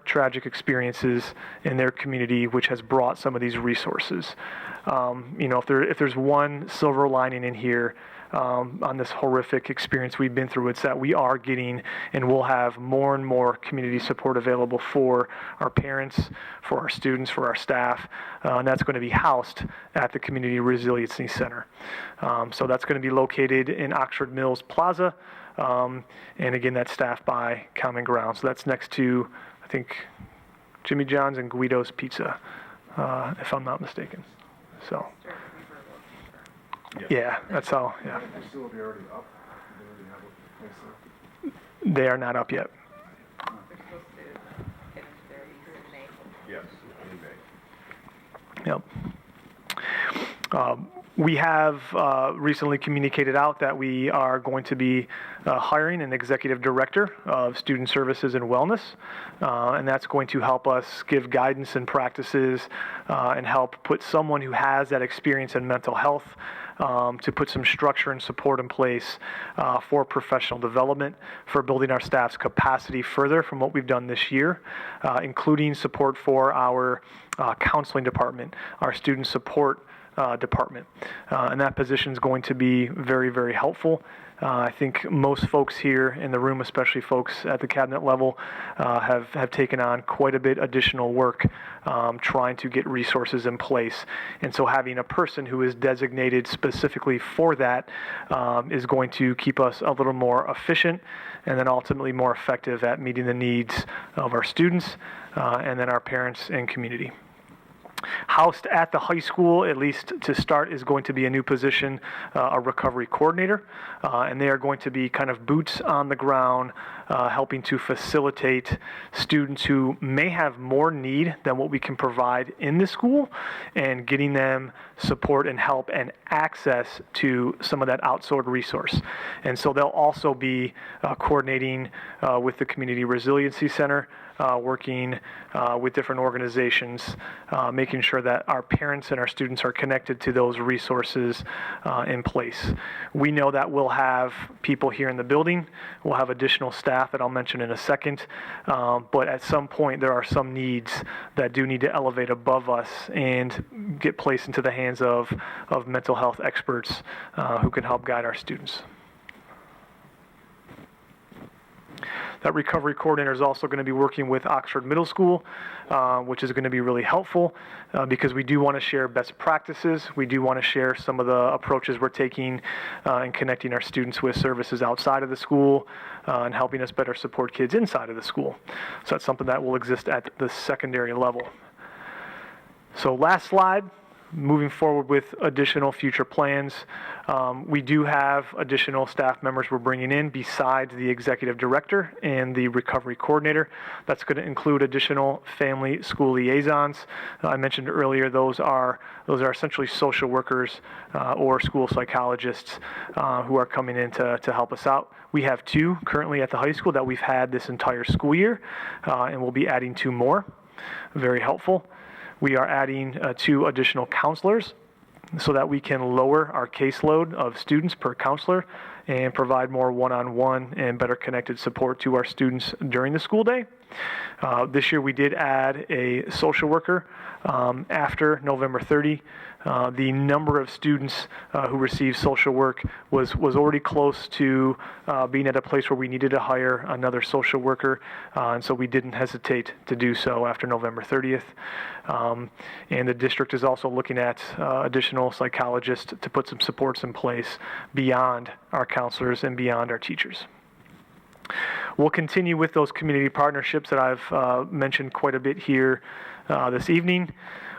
[SPEAKER 11] tragic experiences in their community, which has brought some of these resources. If there's one silver lining in here on this horrific experience we've been through, it's that we are getting and will have more and more community support available for our parents, for our students, for our staff, and that's going to be housed at the Community Resiliency Center. So that's going to be located in Oxford Mills Plaza, and again, that's staffed by Common Ground. So that's next to, I think, Jimmy John's and Guido's Pizza, if I'm not mistaken. So, yeah, that's all, yeah. They are not up yet.
[SPEAKER 10] Yes, in May.
[SPEAKER 11] Yep. We have recently communicated out that we are going to be hiring an executive director of student services and wellness, and that's going to help us give guidance and practices and help put someone who has that experience in mental health to put some structure and support in place for professional development, for building our staff's capacity further from what we've done this year, including support for our counseling department, our student support department. And that position is going to be very, very helpful. I think most folks here in the room, especially folks at the cabinet level, have taken on quite a bit additional work trying to get resources in place. And so having a person who is designated specifically for that is going to keep us a little more efficient and then ultimately more effective at meeting the needs of our students and then our parents and community. Housed at the high school, at least to start, is going to be a new position, a recovery coordinator, and they are going to be kind of boots on the ground, helping to facilitate students who may have more need than what we can provide in the school, and getting them support and help and access to some of that outsourced resource. And so they'll also be coordinating with the Community Resiliency Center, working with different organizations, making sure that our parents and our students are connected to those resources in place. We know that we'll have people here in the building, we'll have additional staff that I'll mention in a second, but at some point there are some needs that do need to elevate above us and get placed into the hands of mental health experts who can help guide our students. That recovery coordinator is also going to be working with Oxford Middle School, which is going to be really helpful because we do want to share best practices. We do want to share some of the approaches we're taking in connecting our students with services outside of the school and helping us better support kids inside of the school. So that's something that will exist at the secondary level. So last slide. moving forward with additional future plans. We do have additional staff members we're bringing in besides the executive director and the recovery coordinator. That's going to include additional family school liaisons. I mentioned earlier those are essentially social workers or school psychologists who are coming in to help us out. We have 2 currently at the high school that we've had this entire school year, and we'll be adding 2 more. Very helpful. We are adding 2 additional counselors so that we can lower our caseload of students per counselor and provide more one-on-one and better connected support to our students during the school day. This year we did add a social worker after November 30. The number of students who received social work was already close to being at a place where we needed to hire another social worker, and so we didn't hesitate to do so after November 30th. And the district is also looking at additional psychologists to put some supports in place beyond our counselors and beyond our teachers. We'll continue with those community partnerships that I've mentioned quite a bit here this evening.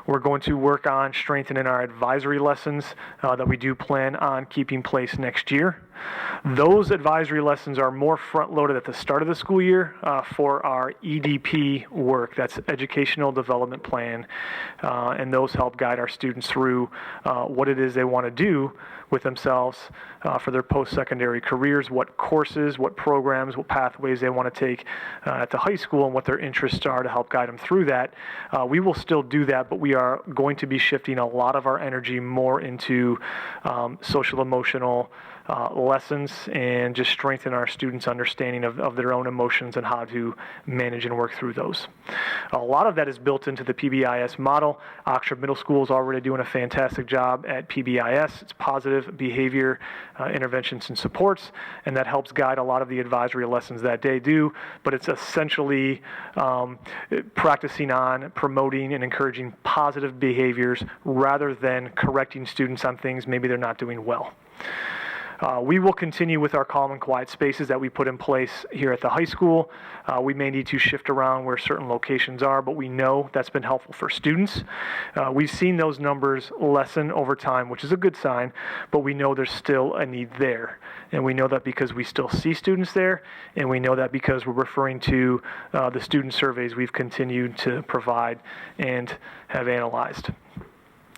[SPEAKER 11] We're going to work on strengthening our advisory lessons that we do plan on keeping place next year. Those advisory lessons are more front-loaded at the start of the school year for our EDP work. That's Educational Development Plan, and those help guide our students through what it is they want to do with themselves for their post-secondary careers, what courses, what programs, what pathways they want to take at the high school, and what their interests are to help guide them through that. We will still do that, but we are going to be shifting a lot of our energy more into social-emotional lessons and just strengthen our students' understanding of their own emotions and how to manage and work through those. A lot of that is built into the PBIS model. Oxford Middle School is already doing a fantastic job at PBIS. It's positive behavior interventions and supports, and that helps guide a lot of the advisory lessons that they do, but it's essentially practicing on promoting and encouraging positive behaviors rather than correcting students on things maybe they're not doing well. We will continue with our calm and quiet spaces that we put in place here at the high school. We may need to shift around where certain locations are, but we know that's been helpful for students. We've seen those numbers lessen over time, which is a good sign, but we know there's still a need there. And we know that because we still see students there, and we know that because we're referring to the student surveys we've continued to provide and have analyzed.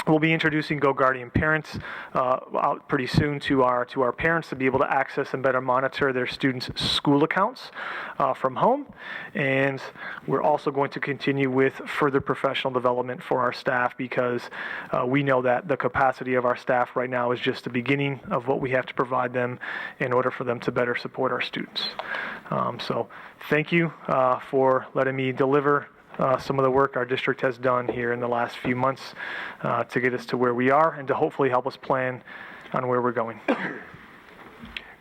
[SPEAKER 11] We'll be introducing Goguardian parents out pretty soon to our parents to be able to access and better monitor their students' school accounts from home. And we're also going to continue with further professional development for our staff because we know that the capacity of our staff right now is just the beginning of what we have to provide them in order for them to better support our students. So thank you for letting me deliver some of the work our district has done here in the last few months to get us to where we are and to hopefully help us plan on where we're going.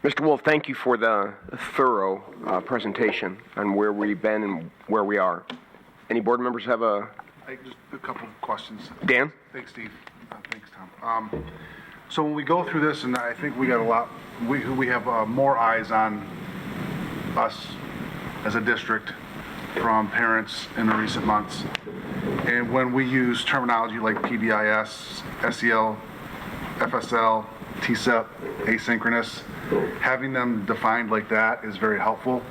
[SPEAKER 1] Mr. Wolf, thank you for the thorough presentation on where we've been and where we are. Any board members have
[SPEAKER 10] Just a couple of questions.
[SPEAKER 1] Dan?
[SPEAKER 10] Thanks, Steve. Thanks, Tom. So when we go through this, and I think we got a lot, we have more eyes on us as a district from parents in the recent months. And when we use terminology like PBIS, SEL, FSL, TCEP, asynchronous, having them defined like that is very helpful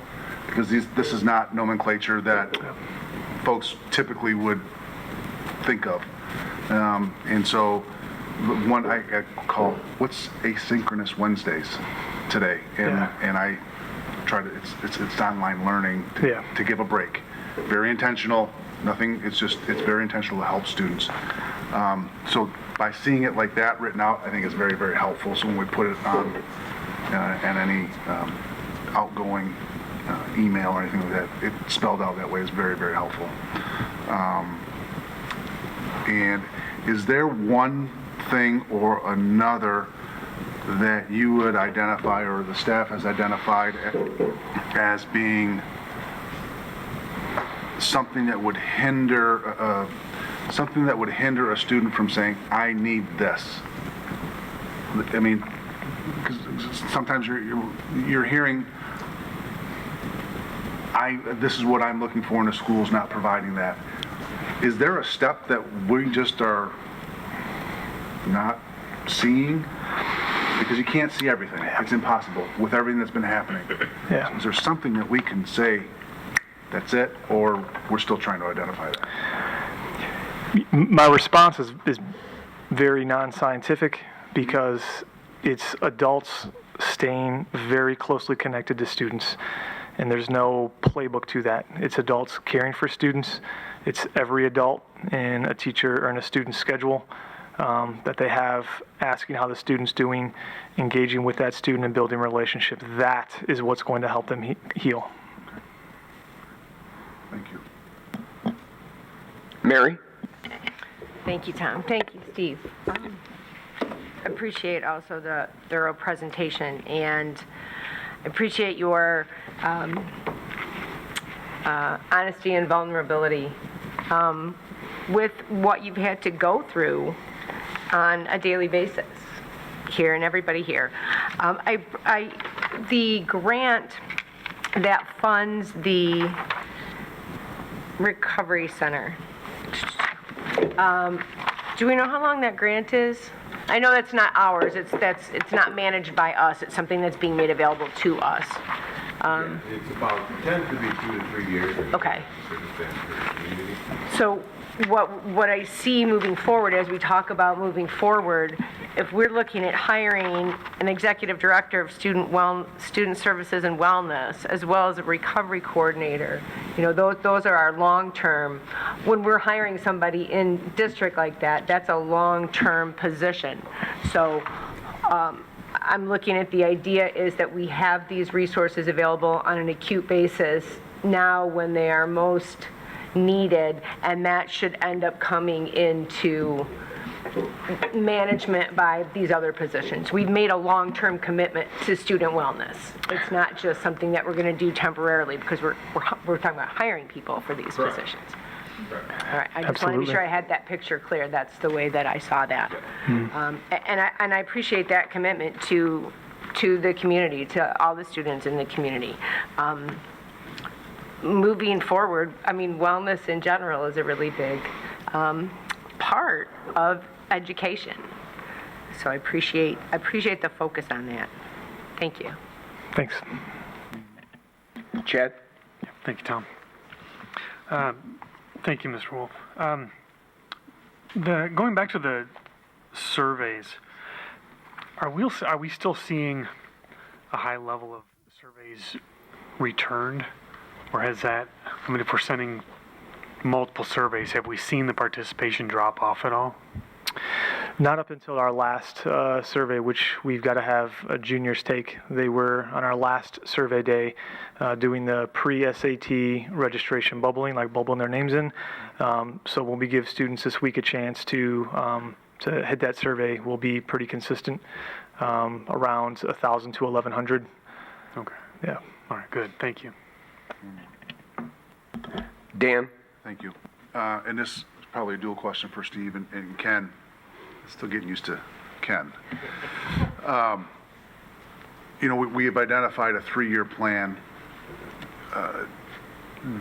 [SPEAKER 10] because this is not nomenclature that folks typically would think of. And so one I call, what's asynchronous Wednesdays today? And I try to, it's online learning to give a break. Very intentional, nothing, it's very intentional to help students. So by seeing it like that written out, I think it's very, very helpful. So when we put it on and any outgoing email or anything like that, it's spelled out that way is very, very helpful. And is there one thing or another that you would identify or the staff has identified as being something that would hinder a student from saying, I need this? I mean, because sometimes you're hearing, this is what I'm looking for in a school's not providing that. Is there a step that we just are not seeing? Because you can't see everything. It's impossible with everything that's been happening.
[SPEAKER 11] Yeah.
[SPEAKER 10] Is there something that we can say, that's it, or we're still trying to identify that?
[SPEAKER 11] My response is very non-scientific because it's adults staying very closely connected to students, and there's no playbook to that. It's adults caring for students. It's every adult in a teacher or in a student's schedule that they have, asking how the student's doing, engaging with that student and building relationships. That is what's going to help them heal.
[SPEAKER 10] Thank you.
[SPEAKER 1] Mary?
[SPEAKER 2] Thank you, Tom. Thank you, Steve. Appreciate also the thorough presentation, and appreciate your honesty and vulnerability with what you've had to go through on a daily basis here and everybody here. The grant that funds the recovery center, do we know how long that grant is? I know that's not ours. It's not managed by us. It's something that's being made available to us.
[SPEAKER 12] It's about, tends to be 2 to 3 years.
[SPEAKER 2] Okay. So what I see moving forward, as we talk about moving forward, if we're looking at hiring an executive director of student services and wellness, as well as a recovery coordinator, those are our long-term. When we're hiring somebody in district like that, that's a long-term position. So I'm looking at the idea is that we have these resources available on an acute basis now when they are most needed, and that should end up coming into management by these other positions. We've made a long-term commitment to student wellness. It's not just something that we're going to do temporarily, because we're talking about hiring people for these positions. All right, I just want to be sure I had that picture clear. That's the way that I saw that. And I appreciate that commitment to the community, to all the students in the community. Moving forward, I mean, wellness in general is a really big part of education. So I appreciate the focus on that. Thank you.
[SPEAKER 11] Thanks.
[SPEAKER 1] Chad?
[SPEAKER 13] Thank you, Tom. Thank you, Mr. Wolf. Going back to the surveys, are we still seeing a high level of surveys returned? Or has that, I mean, if we're sending multiple surveys, have we seen the participation drop off at all?
[SPEAKER 11] Not up until our last survey, which we've got to have juniors take. They were on our last survey day doing the pre-SAT registration bubbling their names in. So when we give students this week a chance to hit that survey, we'll be pretty consistent, around 1,000 to 1,100.
[SPEAKER 13] Okay.
[SPEAKER 11] Yeah.
[SPEAKER 13] All right, good. Thank you.
[SPEAKER 1] Dan?
[SPEAKER 10] Thank you. And this is probably a dual question for Steve and Ken. Still getting used to Ken. We have identified a 3-year plan.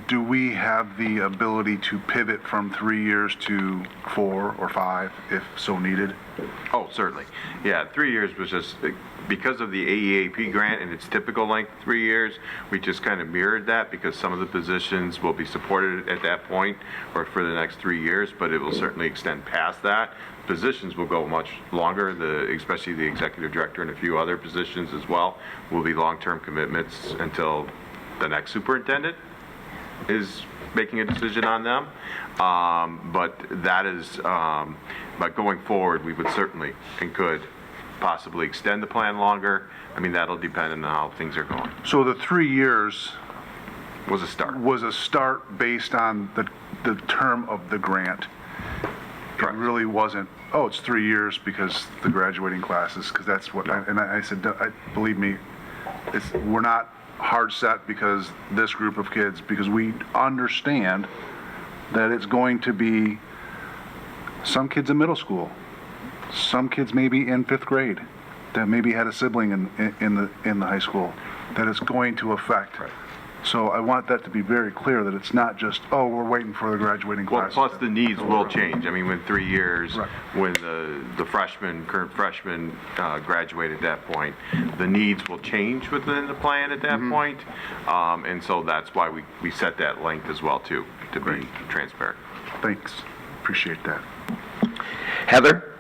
[SPEAKER 10] Do we have the ability to pivot from 3 years to 4 or 5 if so needed?
[SPEAKER 12] Oh, certainly. Yeah, 3 years was just, because of the AEAP grant and its typical length, 3 years, we just kind of mirrored that because some of the positions will be supported at that point or for the next 3 years, but it will certainly extend past that. Positions will go much longer, especially the executive director and a few other positions as well will be long-term commitments until the next superintendent is making a decision on them. But going forward, we would certainly and could possibly extend the plan longer. I mean, that'll depend on how things are going.
[SPEAKER 10] So the 3 years
[SPEAKER 12] was a start.
[SPEAKER 10] Was a start based on the term of the grant. Correct. It really wasn't, it's 3 years because the graduating classes, because that's what, I said, believe me, we're not hard set because this group of kids, because we understand that it's going to be some kids in middle school, some kids maybe in 5th grade that maybe had a sibling in the high school, that it's going to affect So I want that to be very clear that it's not just, oh, we're waiting for the graduating
[SPEAKER 12] Well,
[SPEAKER 10] class.
[SPEAKER 12] plus the needs will change. I mean, when 3 years,
[SPEAKER 10] Right.
[SPEAKER 12] when the current freshmen graduate at that point, the needs will change within the plan at that point. And so that's why we set that length as well, too, to be transparent.
[SPEAKER 10] Thanks. Appreciate that.
[SPEAKER 1] Heather?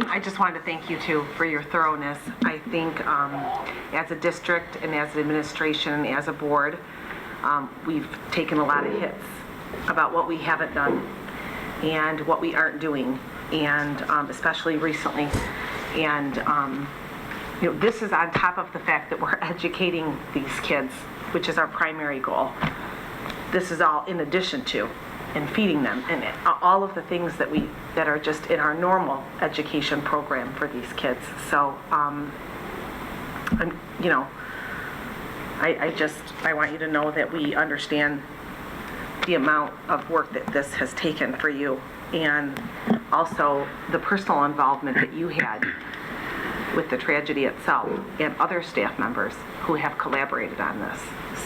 [SPEAKER 14] I just wanted to thank you too for your thoroughness. I think as a district and as an administration and as a board, we've taken a lot of hits about what we haven't done and what we aren't doing, and especially recently. And this is on top of the fact that we're educating these kids, which is our primary goal. This is all in addition to, and feeding them, and all of the things that are just in our normal education program for these kids. So, I want you to know that we understand the amount of work that this has taken for you, and also the personal involvement that you had with the tragedy itself, and other staff members who have collaborated on this.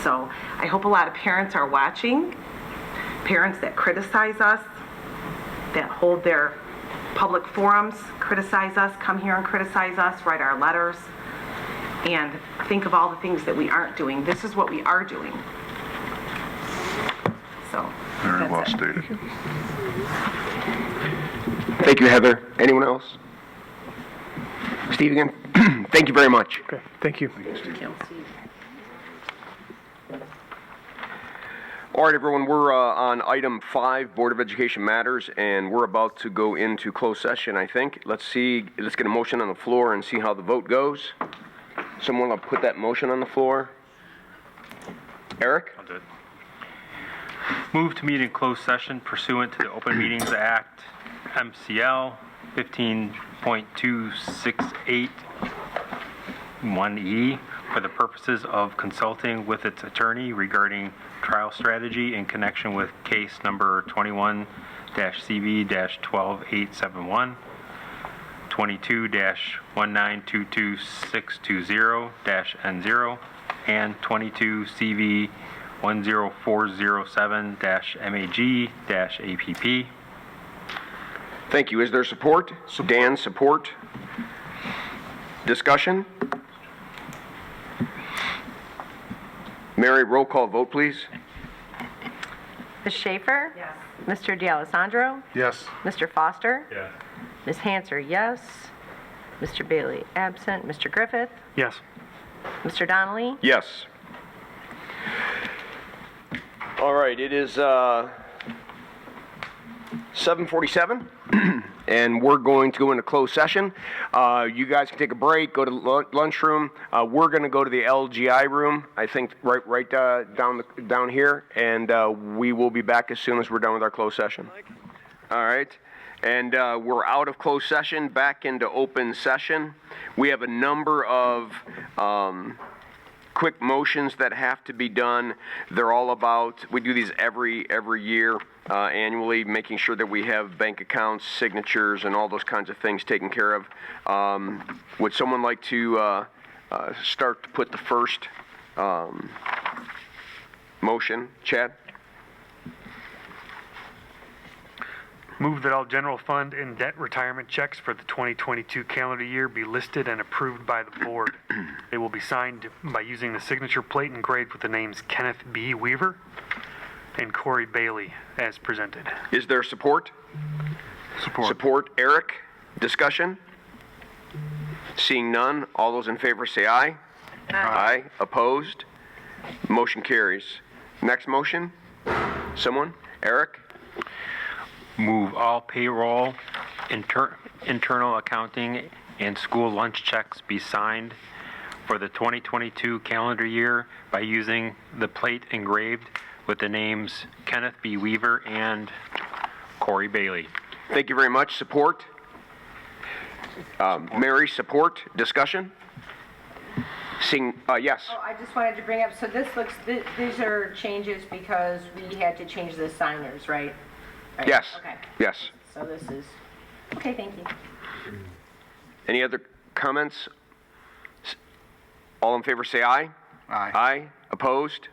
[SPEAKER 14] So I hope a lot of parents are watching. Parents that criticize us, that hold their public forums, criticize us, come here and criticize us, write our letters, and think of all the things that we aren't doing. This is what we are doing. So,
[SPEAKER 10] Very well stated.
[SPEAKER 1] Thank you, Heather. Anyone else? Steve again? Thank you very much.
[SPEAKER 11] Okay, thank you.
[SPEAKER 1] All right, everyone, we're on item 5, Board of Education Matters, and we're about to go into closed session, I think. Let's get a motion on the floor and see how the vote goes. Someone will put that motion on the floor. Eric?
[SPEAKER 15] I'll do it. Move to meet in closed session pursuant to the Open Meetings Act, MCL 15.268(1)(e), for the purposes of consulting with its attorney regarding trial strategy in connection with case number 21-CV-12871, 22-1922620-N0, and 22-CV-10407-MAG-APP.
[SPEAKER 1] Thank you. Is there support? Dan, support? Discussion? Mary, roll call vote, please.
[SPEAKER 2] Ms. Schaefer? Yes. Mr. D'Alessandro?
[SPEAKER 10] Yes.
[SPEAKER 2] Mr. Foster?
[SPEAKER 15] Yes.
[SPEAKER 2] Ms. Hanser, yes. Mr. Bailey, absent. Mr. Griffith?
[SPEAKER 13] Yes.
[SPEAKER 2] Mr. Donnelly?
[SPEAKER 1] Yes. All right, it is 7:47, and we're going to go into closed session. You guys can take a break, go to the lunchroom. We're going to go to the LGI room, I think right down here, and we will be back as soon as we're done with our closed session. All right, and we're out of closed session, back into open session. We have a number of quick motions that have to be done. They're all about, we do these every year, annually, making sure that we have bank accounts, signatures, and all those kinds of things taken care of. Would someone like to start to put the first motion? Chad?
[SPEAKER 13] Move that all general fund and debt retirement checks for the 2022 calendar year be listed and approved by the board. They will be signed by using the signature plate engraved with the names Kenneth B. Weaver and Corey Bailey as presented.
[SPEAKER 1] Is there support?
[SPEAKER 13] Support.
[SPEAKER 1] Support. Eric? Discussion? Seeing none, all those in favor say aye. Aye. Opposed? Motion carries. Next motion? Someone? Eric?
[SPEAKER 15] Move all payroll, internal accounting, and school lunch checks be signed for the 2022 calendar year by using the plate engraved with the names Kenneth B. Weaver and Corey Bailey.
[SPEAKER 1] Thank you very much. Support? Mary, support? Discussion? Yes.
[SPEAKER 2] Oh, I just wanted to bring up, so these are changes because we had to change the signers, right? Right.
[SPEAKER 1] Yes.
[SPEAKER 2] Okay.
[SPEAKER 1] Yes.
[SPEAKER 2] So this is, okay, thank you.
[SPEAKER 1] Any other comments? All in favor say aye.
[SPEAKER 10] Aye.
[SPEAKER 1] Aye. Opposed?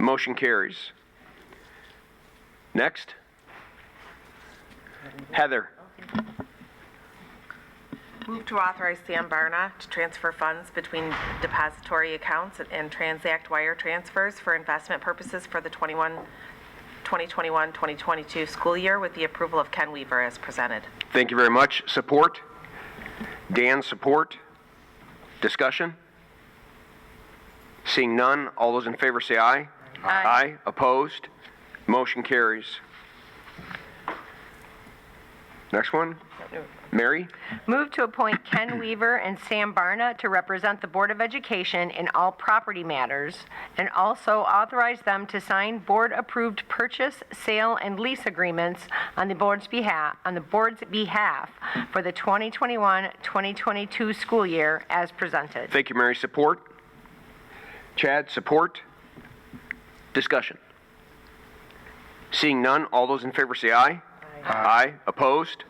[SPEAKER 1] Motion carries. Next. Heather.
[SPEAKER 14] Move to authorize Sam Barna to transfer funds between depository accounts and transact wire transfers for investment purposes for the 2021-2022 school year with the approval of Ken Weaver as presented.
[SPEAKER 1] Thank you very much. Support? Dan, support? Discussion? Seeing none, all those in favor say aye.
[SPEAKER 2] Aye.
[SPEAKER 1] Aye. Opposed? Motion carries. Next one. Mary?
[SPEAKER 2] Move to appoint Ken Weaver and Sam Barna to represent the Board of Education in all property matters, and also authorize them to sign board-approved purchase, sale, and lease agreements on the board's behalf for the 2021-2022 school year as presented.
[SPEAKER 1] Thank you, Mary. Support? Chad, support? Discussion? Seeing none, all those in favor say aye. Aye. Aye. Opposed?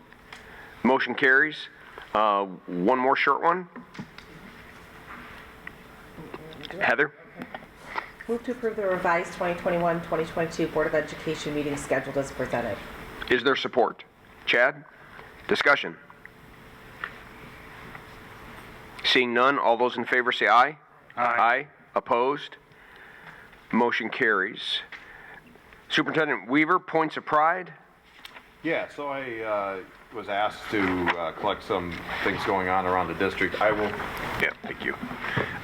[SPEAKER 1] Motion carries. One more short one. Heather?
[SPEAKER 14] Move to approve the revised 2021-2022 Board of Education meeting scheduled as presented.
[SPEAKER 1] Is there support? Chad? Discussion? Seeing none, all those in favor say aye.
[SPEAKER 13] Aye.
[SPEAKER 1] Aye. Opposed? Motion carries. Superintendent Weaver, points of pride.
[SPEAKER 12] Yeah, so I was asked to collect some things going on around the district. Thank you.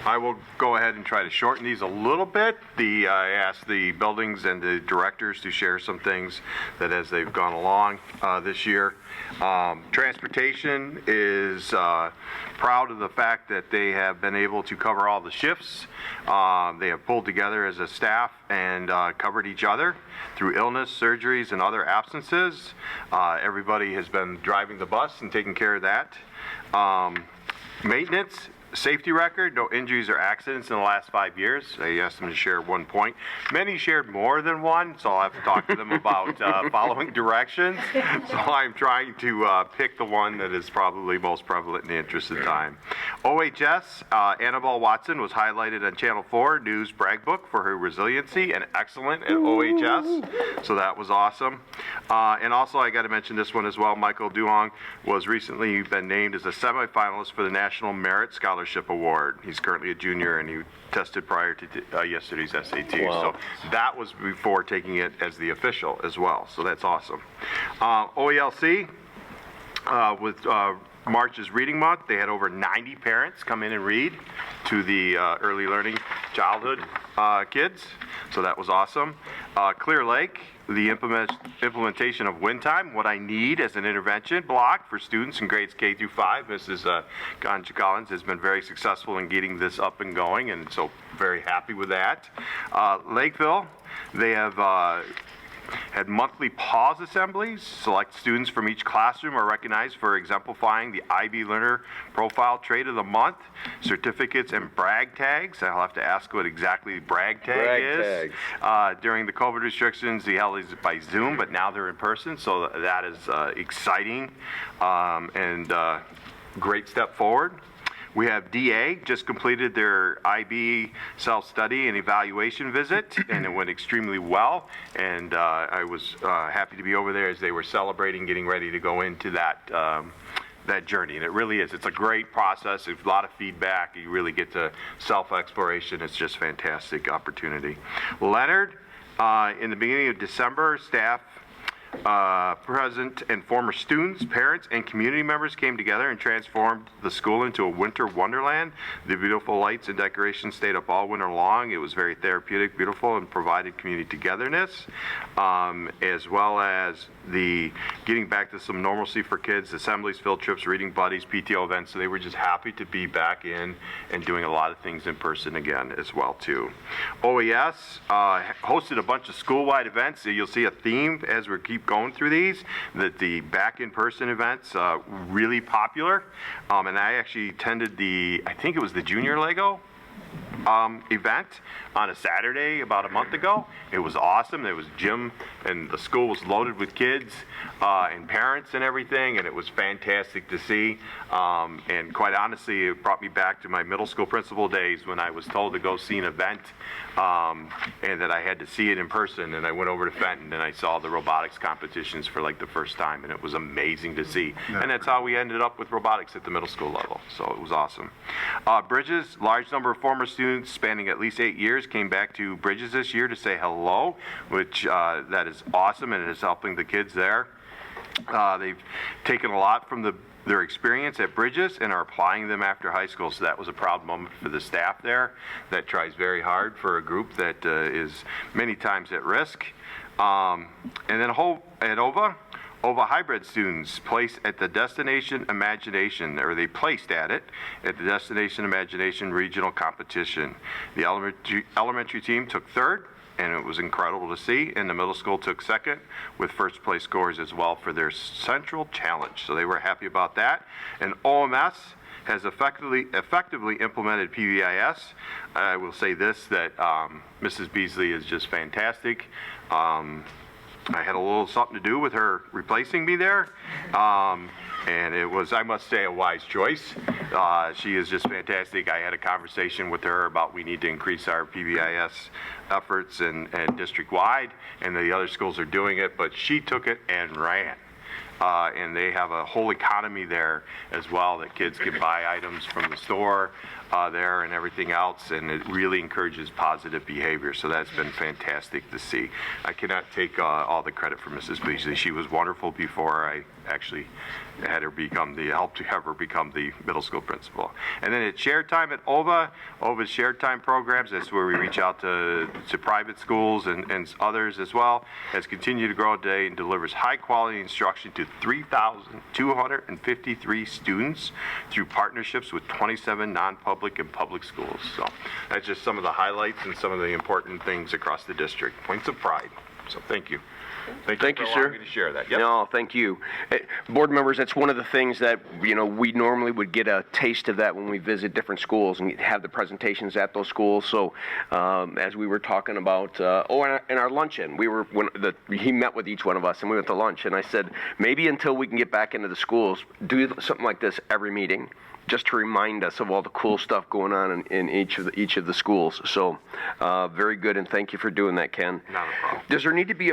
[SPEAKER 12] I will go ahead and try to shorten these a little bit. I asked the buildings and the directors to share some things that as they've gone along this year. Transportation is proud of the fact that they have been able to cover all the shifts. They have pulled together as a staff and covered each other through illness, surgeries, and other absences. Everybody has been driving the bus and taking care of that. Maintenance, safety record, no injuries or accidents in the last 5 years. I asked them to share 1 point. Many shared more than one, so I'll have to talk to them about following directions. So I'm trying to pick the one that is probably most prevalent in the interest of time. OHS, Annabelle Watson was highlighted on Channel 4 News Brag Book for her resiliency and excellent at OHS, so that was awesome. And also I got to mention this one as well. Michael Duhong was recently been named as a semifinalist for the National Merit Scholarship Award. He's currently a junior and he tested prior to yesterday's SAT.
[SPEAKER 1] Wow.
[SPEAKER 12] So that was before taking it as the official as well. So that's awesome. OELC with March is Reading Month. They had over 90 parents come in and read to the early learning childhood kids. So that was awesome. Clear Lake, the implementation of Win Time, what I need as an intervention block for students in grades K through 5. Mrs. Ganja Collins has been very successful in getting this up and going, and so very happy with that. Lakeville, they have had monthly pause assemblies. Select students from each classroom are recognized for exemplifying the IB Learner Profile Trait of the Month, certificates, and brag tags. I'll have to ask what exactly brag tag is. During the COVID restrictions, they held these by Zoom, but now they're in person, so that is exciting and great step forward. We have DA just completed their IB self-study and evaluation visit, and it went extremely well. And I was happy to be over there as they were celebrating, getting ready to go into that that journey. And it really is. It's a great process. There's a lot of feedback. You really get to self-exploration. It's just a fantastic opportunity. Leonard, in the beginning of December, staff, present and former students, parents, and community members came together and transformed the school into a winter wonderland. The beautiful lights and decorations stayed up all winter long. It was very therapeutic, beautiful, and provided community togetherness, as well as the getting back to some normalcy for kids, assemblies, field trips, reading buddies, PTO events. So they were just happy to be back in and doing a lot of things in person again as well too. OES hosted a bunch of school-wide events. So you'll see a theme as we keep going through these, that the back in-person events really popular. And I actually attended I think it was the junior Lego event on a Saturday about a month ago. It was awesome. There was gym, and the school was loaded with kids and parents and everything, and it was fantastic to see. And quite honestly, it brought me back to my middle school principal days when I was told to go see an event and that I had to see it in person. And I went over to Fenton and I saw the robotics competitions for like the first time, and it was amazing to see. And that's how we ended up with robotics at the middle school level. So it was awesome. Bridges, large number of former students spanning at least 8 years came back to Bridges this year to say hello, which that is awesome, and it is helping the kids there. They've taken a lot from their experience at Bridges and are applying them after high school, so that was a proud moment for the staff there that tries very hard for a group that is many times at risk. And then at OVA hybrid students placed at the Destination Imagination, or they placed at the Destination Imagination regional competition. The elementary team took third, and it was incredible to see, and the middle school took second with first place scores as well for their central challenge. So they were happy about that. And OMS has effectively implemented PBIS. I will say this, that Mrs. Beasley is just fantastic. I had a little something to do with her replacing me there. And it was, I must say, a wise choice. She is just fantastic. I had a conversation with her about we need to increase our PBIS efforts and district-wide, and the other schools are doing it, but she took it and ran. And they have a whole economy there as well, that kids can buy items from the store there and everything else, and it really encourages positive behavior. So that's been fantastic to see. I cannot take all the credit for Mrs. Beasley. She was wonderful before I actually had her helped to have her become the middle school principal. And then at Shared Time at OVA's Shared Time programs, that's where we reach out to private schools and others as well, has continued to grow today and delivers high quality instruction to 3,253 students through partnerships with 27 non-public and public schools. So that's just some of the highlights and some of the important things across the district. Points of pride. So thank you. Thank you, sir. To share that. Yep.
[SPEAKER 1] No, thank you. Board members, that's one of the things that, we normally would get a taste of that when we visit different schools and have the presentations at those schools. So as we were talking about, in our luncheon, he met with each one of us and we went to lunch, and I said, maybe until we can get back into the schools, do something like this every meeting, just to remind us of all the cool stuff going on in each of the schools. So very good, and thank you for doing that, Ken.
[SPEAKER 12] Not a problem.
[SPEAKER 1] Does there need to be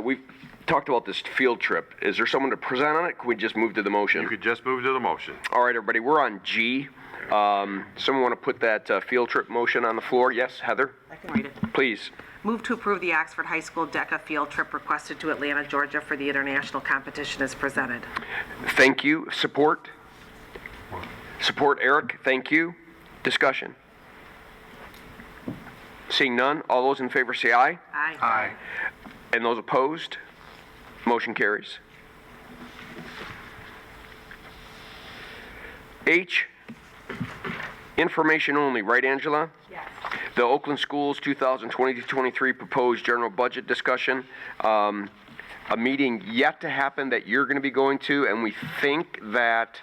[SPEAKER 1] we've talked about this field trip. Is there someone to present on it? Can we just move to the motion?
[SPEAKER 12] You could just move to the motion.
[SPEAKER 1] All right, everybody, we're on G. Someone want to put that field trip motion on the floor? Yes, Heather?
[SPEAKER 14] I can read it.
[SPEAKER 1] Please.
[SPEAKER 14] Move to approve the Oxford High School DECA field trip requested to Atlanta, Georgia for the international competition as presented.
[SPEAKER 1] Thank you. Support? Support, Eric. Thank you. Discussion? Seeing none, all those in favor say aye.
[SPEAKER 14] Aye.
[SPEAKER 10] Aye.
[SPEAKER 1] And those opposed? Motion carries. H, information only, right, Angela?
[SPEAKER 2] Yes.
[SPEAKER 1] The Oakland Schools 2020-23 proposed general budget discussion. A meeting yet to happen that you're going to be going to, and we think that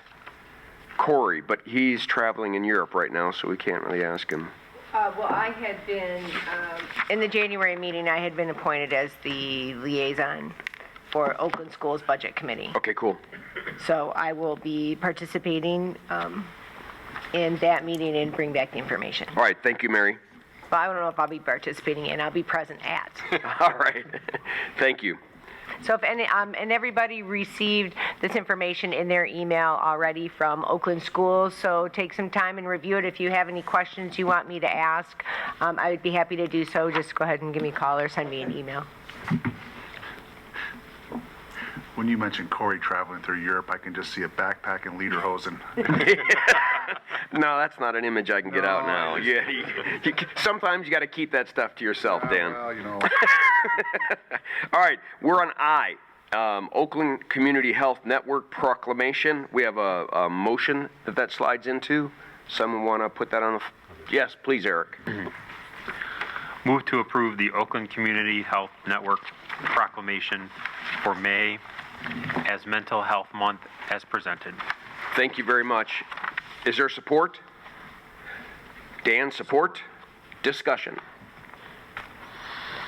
[SPEAKER 1] Corey, but he's traveling in Europe right now, so we can't really ask him.
[SPEAKER 2] Well, I had been, in the January meeting, I had been appointed as the liaison for Oakland Schools Budget Committee.
[SPEAKER 1] Okay, cool.
[SPEAKER 2] So I will be participating in that meeting and bring back the information.
[SPEAKER 1] All right, thank you, Mary.
[SPEAKER 2] Well, I don't know if I'll be participating in, I'll be present at.
[SPEAKER 1] All right, thank you.
[SPEAKER 2] So if any, and everybody received this information in their email already from Oakland Schools, so take some time and review it. If you have any questions you want me to ask, I would be happy to do so. Just go ahead and give me a call or send me an email.
[SPEAKER 10] When you mentioned Corey traveling through Europe, I can just see a backpack and lederhosen.
[SPEAKER 1] No, that's not an image I can get out now. Yeah, sometimes you got to keep that stuff to yourself, Dan.
[SPEAKER 10] Well, you know.
[SPEAKER 1] All right, we're on I. Oakland Community Health Network Proclamation. We have a motion that slides into. Someone want to put that on the... Yes, please, Eric.
[SPEAKER 15] Move to approve the Oakland Community Health Network Proclamation for May as Mental Health Month as presented.
[SPEAKER 1] Thank you very much. Is there support? Dan, support? Discussion.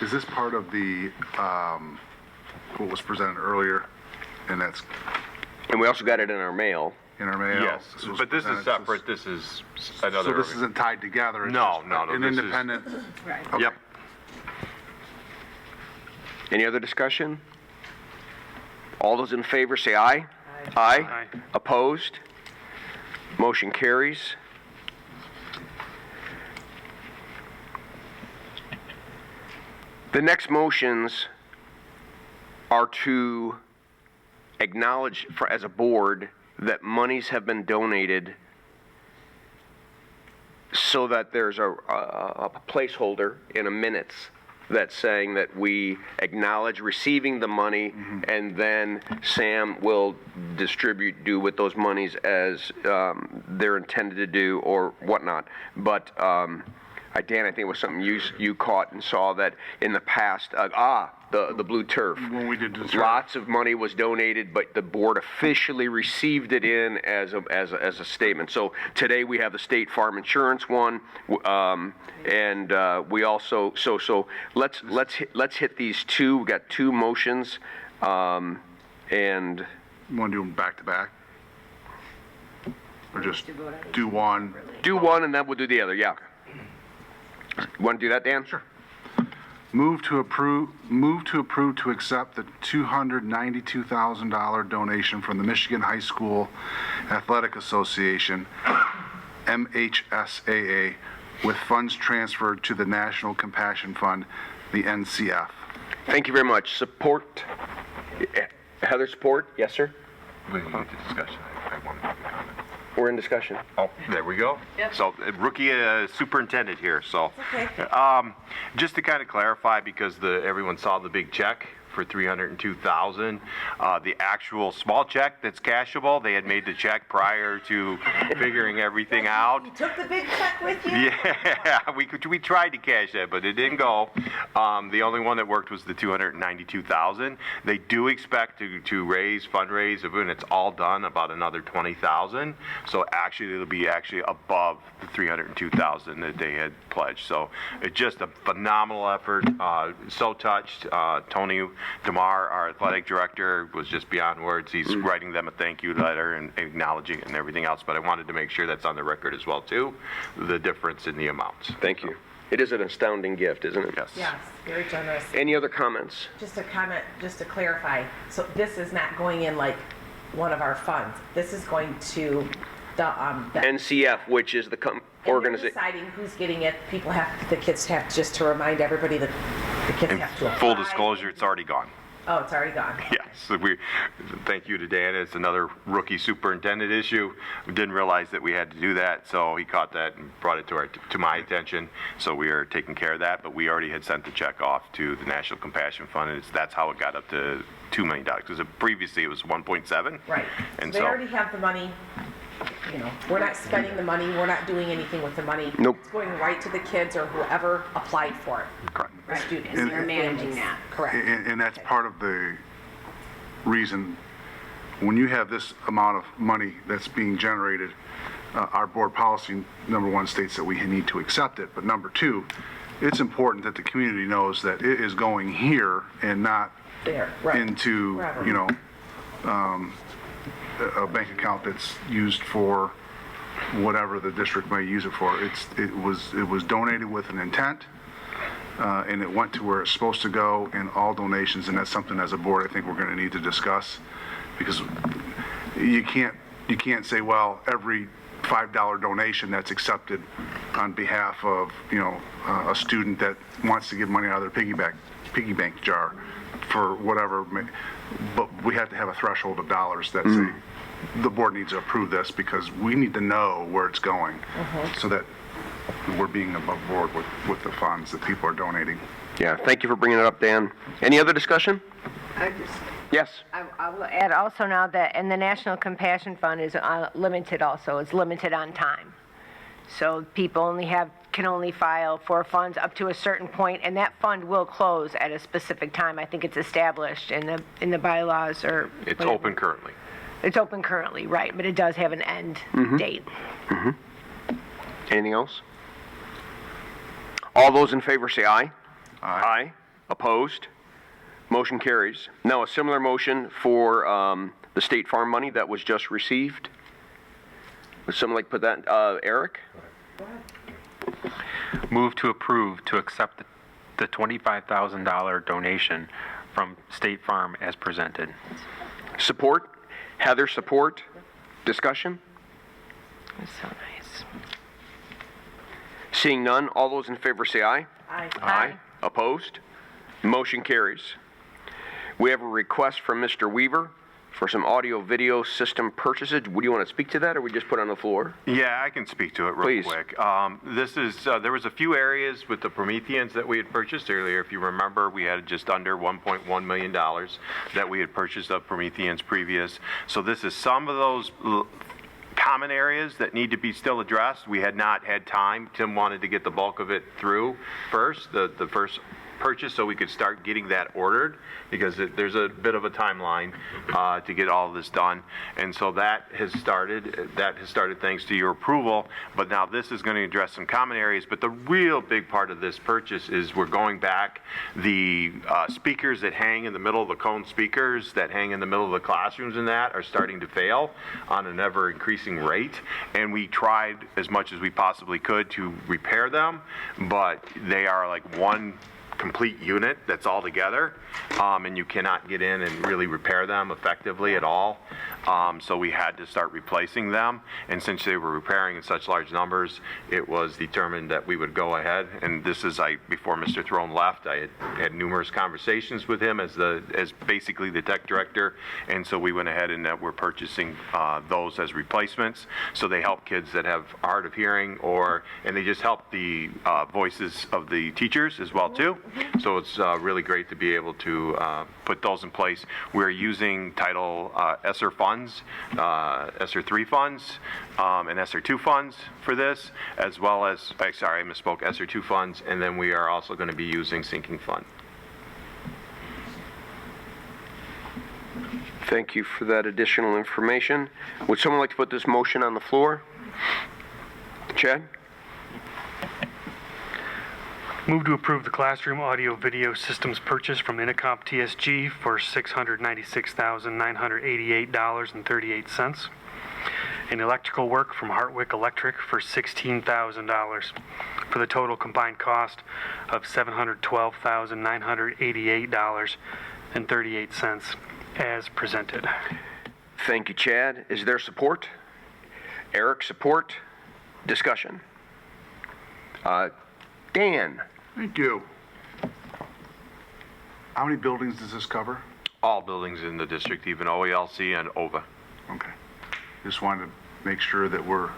[SPEAKER 10] Is this part of the, what was presented earlier? And that's
[SPEAKER 1] And we also got it in our mail.
[SPEAKER 10] in our mail?
[SPEAKER 12] Yes,
[SPEAKER 10] was
[SPEAKER 12] but this is
[SPEAKER 10] presented-
[SPEAKER 12] separate, this is another.
[SPEAKER 10] So this isn't tied together? It's
[SPEAKER 12] No,
[SPEAKER 10] just
[SPEAKER 12] no, no,
[SPEAKER 10] An
[SPEAKER 12] this is-
[SPEAKER 10] independent?
[SPEAKER 2] Right.
[SPEAKER 10] Okay.
[SPEAKER 12] Yep.
[SPEAKER 1] Any other discussion? All those in favor say aye. Aye.
[SPEAKER 13] Aye.
[SPEAKER 1] Opposed? Motion carries. The next motions are to acknowledge as a board that monies have been donated so that there's a placeholder in a minutes that's saying that we acknowledge receiving the money, and then Sam will do with those monies as they're intended to do or whatnot. But Dan, I think it was something you caught and saw that in the past, the blue turf.
[SPEAKER 10] When we did this.
[SPEAKER 1] Lots of money was donated, but the board officially received it in as a statement. So today we have the State Farm Insurance one, and we also let's hit these two. We got two motions, and
[SPEAKER 10] You want to do them back to back? Or just do one?
[SPEAKER 1] do one and then we'll do the other. Yeah. You want to do that, Dan?
[SPEAKER 10] Sure. Move to approve to accept the $292,000 donation from the Michigan High School Athletic Association, MHSAA, with funds transferred to the National Compassion Fund, the NCF.
[SPEAKER 1] Thank you very much. Support? Heather, support? Yes, sir?
[SPEAKER 12] We need to discussion. I want to make a comment.
[SPEAKER 1] We're in discussion.
[SPEAKER 12] Oh, there we go.
[SPEAKER 2] Yep.
[SPEAKER 12] So, rookie superintendent here, so. Just to kind of clarify, because everyone saw the big check for $302,000. The actual small check that's cashable, they had made the check prior to figuring everything out.
[SPEAKER 14] You took the big check with you?
[SPEAKER 12] Yeah, we tried to cash that, but it didn't go. The only one that worked was the $292,000. They do expect to fundraise, when it's all done, about another $20,000. So actually, it'll be above the $302,000 that they had pledged. So it's just a phenomenal effort. So touched. Tony DeMar, our athletic director, was just beyond words. He's writing them a thank you letter and acknowledging it and everything else. But I wanted to make sure that's on the record as well, too, the difference in the amounts.
[SPEAKER 1] Thank you. It is an astounding gift, isn't it?
[SPEAKER 12] Yes.
[SPEAKER 14] Yes, very generous.
[SPEAKER 1] Any other comments?
[SPEAKER 14] Just a comment, just to clarify, so this is not going in like one of our funds. This is going to the
[SPEAKER 1] NCF, which is the
[SPEAKER 14] and you're
[SPEAKER 1] organization.
[SPEAKER 14] deciding who's getting it. The kids have, just to remind everybody that the kids
[SPEAKER 12] And
[SPEAKER 14] have to apply.
[SPEAKER 12] full disclosure, it's already gone.
[SPEAKER 14] Oh, it's already gone.
[SPEAKER 12] Yes, thank you to Dan. It's another rookie superintendent issue. We didn't realize that we had to do that, so he caught that and brought it to my attention. So we are taking care of that, but we already had sent the check off to the National Compassion Fund, and that's how it got up to $2 million, because previously it was 1.7.
[SPEAKER 14] Right.
[SPEAKER 12] And
[SPEAKER 14] They
[SPEAKER 12] so
[SPEAKER 14] already have the money. You know, we're not spending the money. We're not doing anything with the money.
[SPEAKER 1] Nope.
[SPEAKER 14] It's going right to the kids or whoever applied for it.
[SPEAKER 12] Correct.
[SPEAKER 14] The students.
[SPEAKER 10] And-
[SPEAKER 14] They're managing that. Correct.
[SPEAKER 10] And that's part of the reason, when you have this amount of money that's being generated, our board policy, number one, states that we need to accept it, but number two, it's important that the community knows that it is going here and not
[SPEAKER 14] There, right.
[SPEAKER 10] into,
[SPEAKER 14] Wherever.
[SPEAKER 10] you know, a bank account that's used for whatever the district may use it for. It was donated with an intent, and it went to where it's supposed to go in all donations, and that's something as a board I think we're going to need to discuss, because you can't say, well, every $5 donation that's accepted on behalf of, you know, a student that wants to give money out of their piggy bank jar for whatever, but we have to have a threshold of dollars that say the board needs to approve this, because we need to know where it's going, so that we're being above board with the funds that people are donating.
[SPEAKER 1] Yeah, thank you for bringing it up, Dan. Any other discussion? Yes.
[SPEAKER 2] I will add also now that, and the National Compassion Fund is limited also. It's limited on time. So people can only file for funds up to a certain point, and that fund will close at a specific time. I think it's established in the bylaws or.
[SPEAKER 12] It's open currently.
[SPEAKER 2] It's open currently, right, but it does have an end date.
[SPEAKER 1] Anything else? All those in favor say aye. Aye. Opposed? Motion carries. Now, a similar motion for the State Farm money that was just received. Would someone like to put that, Eric?
[SPEAKER 15] Move to approve to accept the $25,000 donation from State Farm as presented.
[SPEAKER 1] Support? Heather, support? Discussion?
[SPEAKER 2] That's so nice.
[SPEAKER 1] Seeing none, all those in favor say aye.
[SPEAKER 2] Aye.
[SPEAKER 1] Aye. Opposed? Motion carries. We have a request from Mr. Weaver for some audio-video system purchases. Would you want to speak to that, or we just put it on the floor?
[SPEAKER 12] Yeah, I can speak to it real quick. This is, there was a few areas with the Prometheans that we had purchased earlier. If you remember, we had just under $1.1 million that we had purchased of Prometheans previous. So this is some of those common areas that need to be still addressed. We had not had time. Tim wanted to get the bulk of it through first, the first purchase, so we could start getting that ordered, because there's a bit of a timeline to get all of this done. And so that has started thanks to your approval. But now this is going to address some common areas. But the real big part of this purchase is we're going back. The speakers that hang in the middle of the cone speakers that hang in the middle of the classrooms and that are starting to fail on an ever increasing rate. And we tried as much as we possibly could to repair them, but they are like one complete unit that's all together, and you cannot get in and really repair them effectively at all. So we had to start replacing them, and since they were repairing in such large numbers, it was determined that we would go ahead. And this is, before Mr. Throne left, I had numerous conversations with him as basically the tech director, and so we went ahead and we're purchasing those as replacements. So they help kids that have hard of hearing, and they just help the voices of the teachers as well too. So it's really great to be able to put those in place. We're using Title ESSER funds, ESSER 3 funds, and ESSER 2 funds for this, as well as, sorry, I misspoke, ESSER 2 funds, and then we are also going to be using sinking fund.
[SPEAKER 1] Thank you for that additional information. Would someone like to put this motion on the floor? Chad?
[SPEAKER 13] Move to approve the classroom audio-video systems purchase from Intercom TSG for $696,988.38. And electrical work from Hartwick Electric for $16,000, for the total combined cost of $712,988.38 as presented.
[SPEAKER 1] Thank you, Chad. Is there support? Eric, support? Discussion? Dan?
[SPEAKER 10] Thank you. How many buildings does this cover?
[SPEAKER 12] All buildings in the district, even OELC and OVA.
[SPEAKER 10] Okay. Just wanted to make sure that we're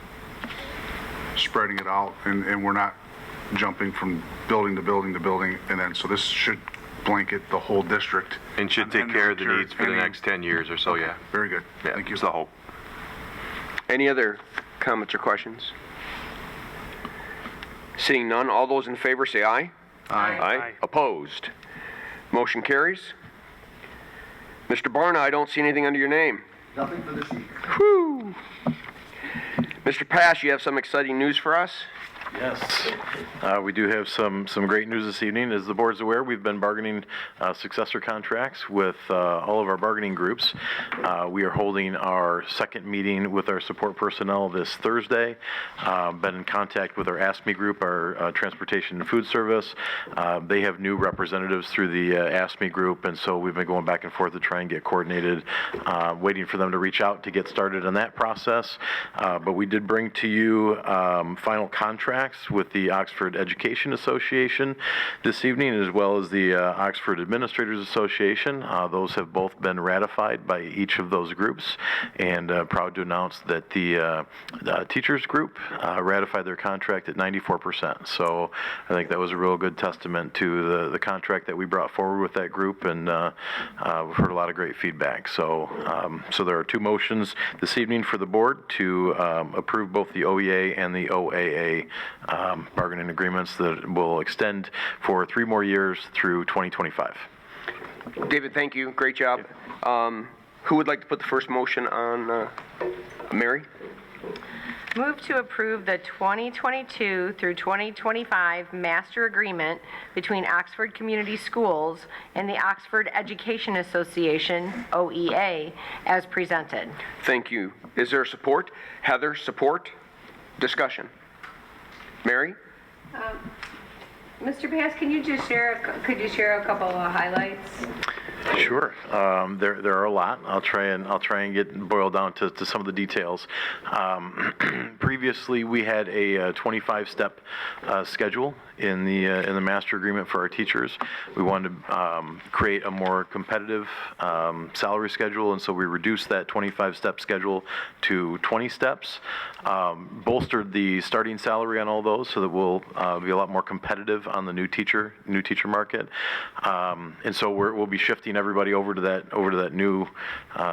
[SPEAKER 10] spreading it out and we're not jumping from building to building to building. And then, so this should blanket the whole district.
[SPEAKER 12] And should take care of the needs for the next 10 years or so, yeah.
[SPEAKER 10] Very good.
[SPEAKER 12] Yeah,
[SPEAKER 10] thank you.
[SPEAKER 12] That's the hope.
[SPEAKER 1] Any other comments or questions? Seeing none, all those in favor say aye.
[SPEAKER 10] Aye.
[SPEAKER 1] Aye. Opposed? Motion carries. Mr. Barna, I don't see anything under your name.
[SPEAKER 16] Nothing for this evening.
[SPEAKER 1] Whew. Mr. Pass, you have some exciting news for us?
[SPEAKER 17] Yes, we do have some great news this evening. As the board's aware, we've been bargaining successor contracts with all of our bargaining groups. We are holding our second meeting with our support personnel this Thursday. Been in contact with our ASME group, our Transportation and Food Service. They have new representatives through the ASME group, and so we've been going back and forth to try and get coordinated, waiting for them to reach out to get started on that process. But we did bring to you final contracts with the Oxford Education Association this evening, as well as the Oxford Administrators Association. Those have both been ratified by each of those groups, and proud to announce that the teachers group ratified their contract at 94%. So I think that was a real good testament to the contract that we brought forward with that group, and we've heard a lot of great feedback. So there are two motions this evening for the board to approve both the OEA and the OAA bargaining agreements that will extend for 3 more years through 2025.
[SPEAKER 1] David, thank you. Great job. Who would like to put the first motion on? Mary?
[SPEAKER 2] Move to approve the 2022 through 2025 master agreement between Oxford Community Schools and the Oxford Education Association, OEA, as presented.
[SPEAKER 1] Thank you. Is there support? Heather, support? Discussion. Mary?
[SPEAKER 2] Mr. Pass, could you share a couple of highlights?
[SPEAKER 17] Sure. There are a lot. I'll try and get boiled down to some of the details. Previously, we had a 25-step schedule in the master agreement for our teachers. We wanted to create a more competitive salary schedule, and so we reduced that 25-step schedule to 20 steps. Bolstered the starting salary on all those so that we'll be a lot more competitive on the new teacher market. And so we'll be shifting everybody over to that new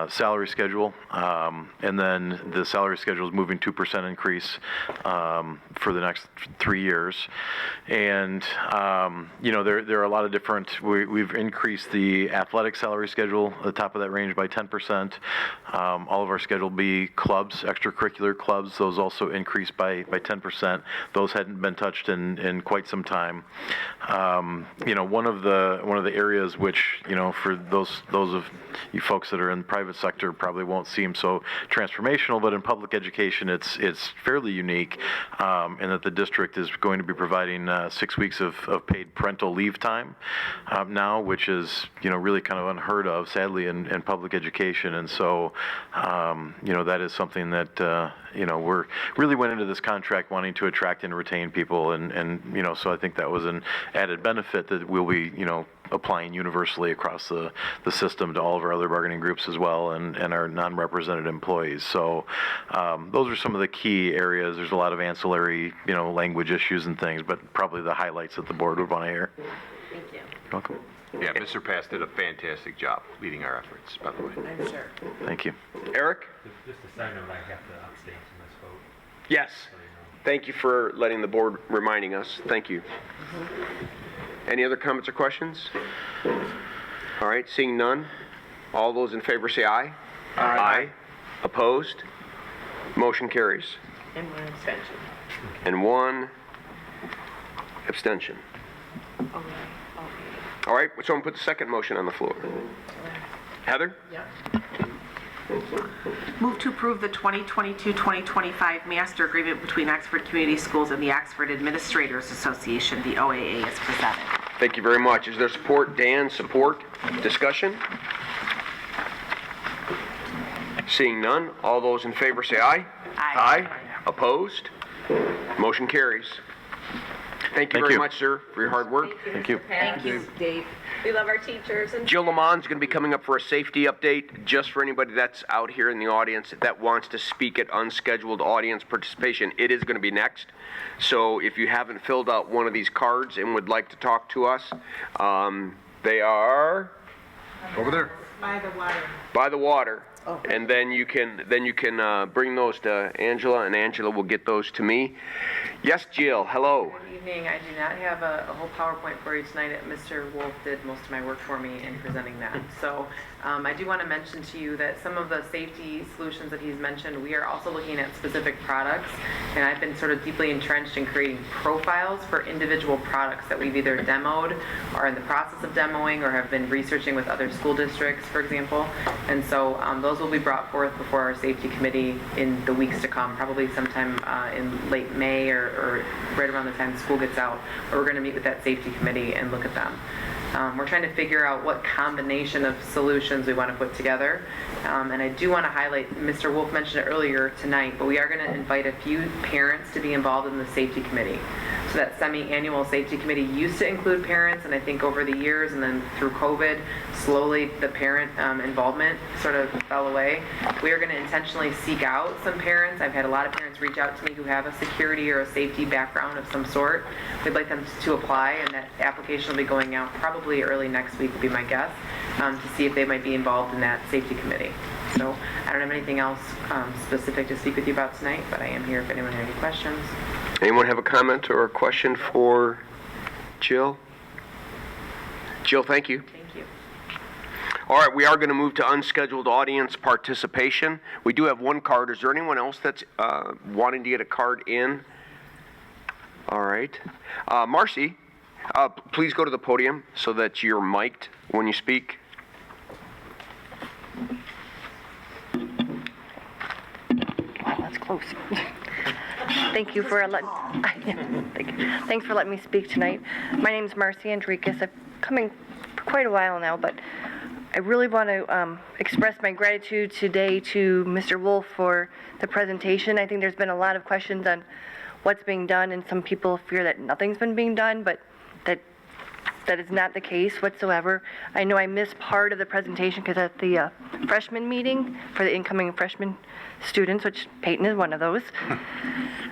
[SPEAKER 17] salary schedule, and then the salary schedule is moving 2% increase for the next 3 years. And there are a lot of different. We've increased the athletic salary schedule at the top of that range by 10%. All of our Schedule B clubs, extracurricular clubs, those also increased by 10%. Those hadn't been touched in quite some time. One of the areas which for those of you folks that are in the private sector probably won't seem so transformational, but in public education it's fairly unique, in that the district is going to be providing 6 weeks of paid parental leave time now, which is really kind of unheard of, sadly, in public education. And so that is something that we're really went into this contract wanting to attract and retain people, and so I think that was an added benefit that we'll be applying universally across the system to all of our other bargaining groups as well, and our non-represented employees. So those are some of the key areas. There's a lot of ancillary language issues and things, but probably the highlights that the board would want to hear.
[SPEAKER 2] Thank you.
[SPEAKER 17] You're welcome.
[SPEAKER 12] Yeah, Mr. Pass did a fantastic job leading our efforts, by the way.
[SPEAKER 2] I'm sure.
[SPEAKER 17] Thank you.
[SPEAKER 1] Eric?
[SPEAKER 15] Just a side note, I have to abstain from this vote.
[SPEAKER 1] Yes. Thank you for letting the board reminding us. Thank you. Any other comments or questions? All right, seeing none. All those in favor say aye. Aye. Opposed? Motion carries.
[SPEAKER 2] And one abstention.
[SPEAKER 1] And one abstention. All right, someone put the second motion on the floor. Heather?
[SPEAKER 14] Move to approve the 2022-2025 master agreement between Oxford Community Schools and the Oxford Administrators Association, the OAA, as presented.
[SPEAKER 1] Thank you very much. Is there support? Dan, support? Discussion? Seeing none, all those in favor say aye.
[SPEAKER 14] Aye.
[SPEAKER 1] Opposed? Motion carries. Thank you very much, sir, for your hard work.
[SPEAKER 17] Thank you.
[SPEAKER 2] Thank you, Dave. We love our teachers. And
[SPEAKER 1] Jill Lamont's going to be coming up for a safety update. Just for anybody that's out here in the audience that wants to speak at unscheduled audience participation, it is going to be next. So if you haven't filled out one of these cards and would like to talk to us, they are
[SPEAKER 10] Over there.
[SPEAKER 14] By the water.
[SPEAKER 1] by the water. And then you can bring those to Angela, and Angela will get those to me. Yes, Jill. Hello.
[SPEAKER 16] Good evening. I do not have a whole PowerPoint for you tonight. Mr. Wolf did most of my work for me in presenting that. So I do want to mention to you that some of the safety solutions that he's mentioned, we are also looking at specific products, and I've been sort of deeply entrenched in creating profiles for individual products that we've either demoed or are in the process of demoing or have been researching with other school districts, for example. And so those will be brought forth before our safety committee in the weeks to come, probably sometime in late May or right around the time school gets out. We're going to meet with that safety committee and look at them. We're trying to figure out what combination of solutions we want to put together. And I do want to highlight, Mr. Wolf mentioned it earlier tonight, but we are going to invite a few parents to be involved in the safety committee. So that semi-annual safety committee used to include parents, and I think over the years and then through COVID, slowly the parent involvement sort of fell away. We are going to intentionally seek out some parents. I've had a lot of parents reach out to me who have a security or a safety background of some sort. We'd like them to apply, and that application will be going out probably early next week would be my guess, to see if they might be involved in that safety committee. So I don't have anything else specific to speak with you about tonight, but I am here if anyone has any questions.
[SPEAKER 1] Anyone have a comment or a question for Jill? Jill, thank you.
[SPEAKER 16] Thank you.
[SPEAKER 1] All right, we are going to move to unscheduled audience participation. We do have one card. Is there anyone else that's wanting to get a card in? All right. Marcy, please go to the podium so that you're mic'd when you speak.
[SPEAKER 18] That's close. Thank you for thanks for letting me speak tonight. My name is Marcy Enriquez. I've come in for quite a while now, but I really want to express my gratitude today to Mr. Wolf for the presentation. I think there's been a lot of questions on what's being done, and some people fear that nothing's been being done, but that is not the case whatsoever. I know I missed part of the presentation because at the freshman meeting for the incoming freshman students, which Peyton is one of those.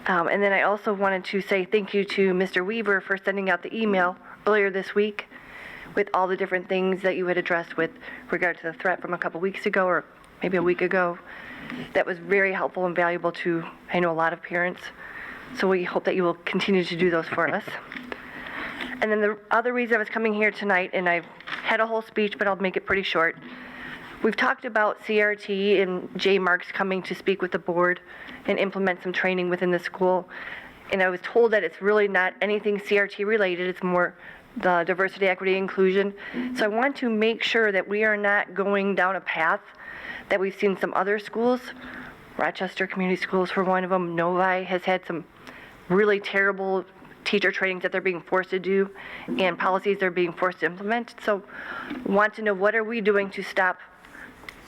[SPEAKER 18] And then I also wanted to say thank you to Mr. Weaver for sending out the email earlier this week with all the different things that you had addressed with regard to the threat from a couple weeks ago or maybe a week ago. That was very helpful and valuable to, I know, a lot of parents. So we hope that you will continue to do those for us. And then the other reason I was coming here tonight, and I've had a whole speech, but I'll make it pretty short. We've talked about CRT and J. Marks coming to speak with the board and implement some training within the school. And I was told that it's really not anything CRT related, it's more the diversity, equity, inclusion. So I want to make sure that we are not going down a path that we've seen some other schools. Rochester Community Schools, for one of them. Novi has had some really terrible teacher trainings that they're being forced to do and policies they're being forced to implement. So want to know, what are we doing to stop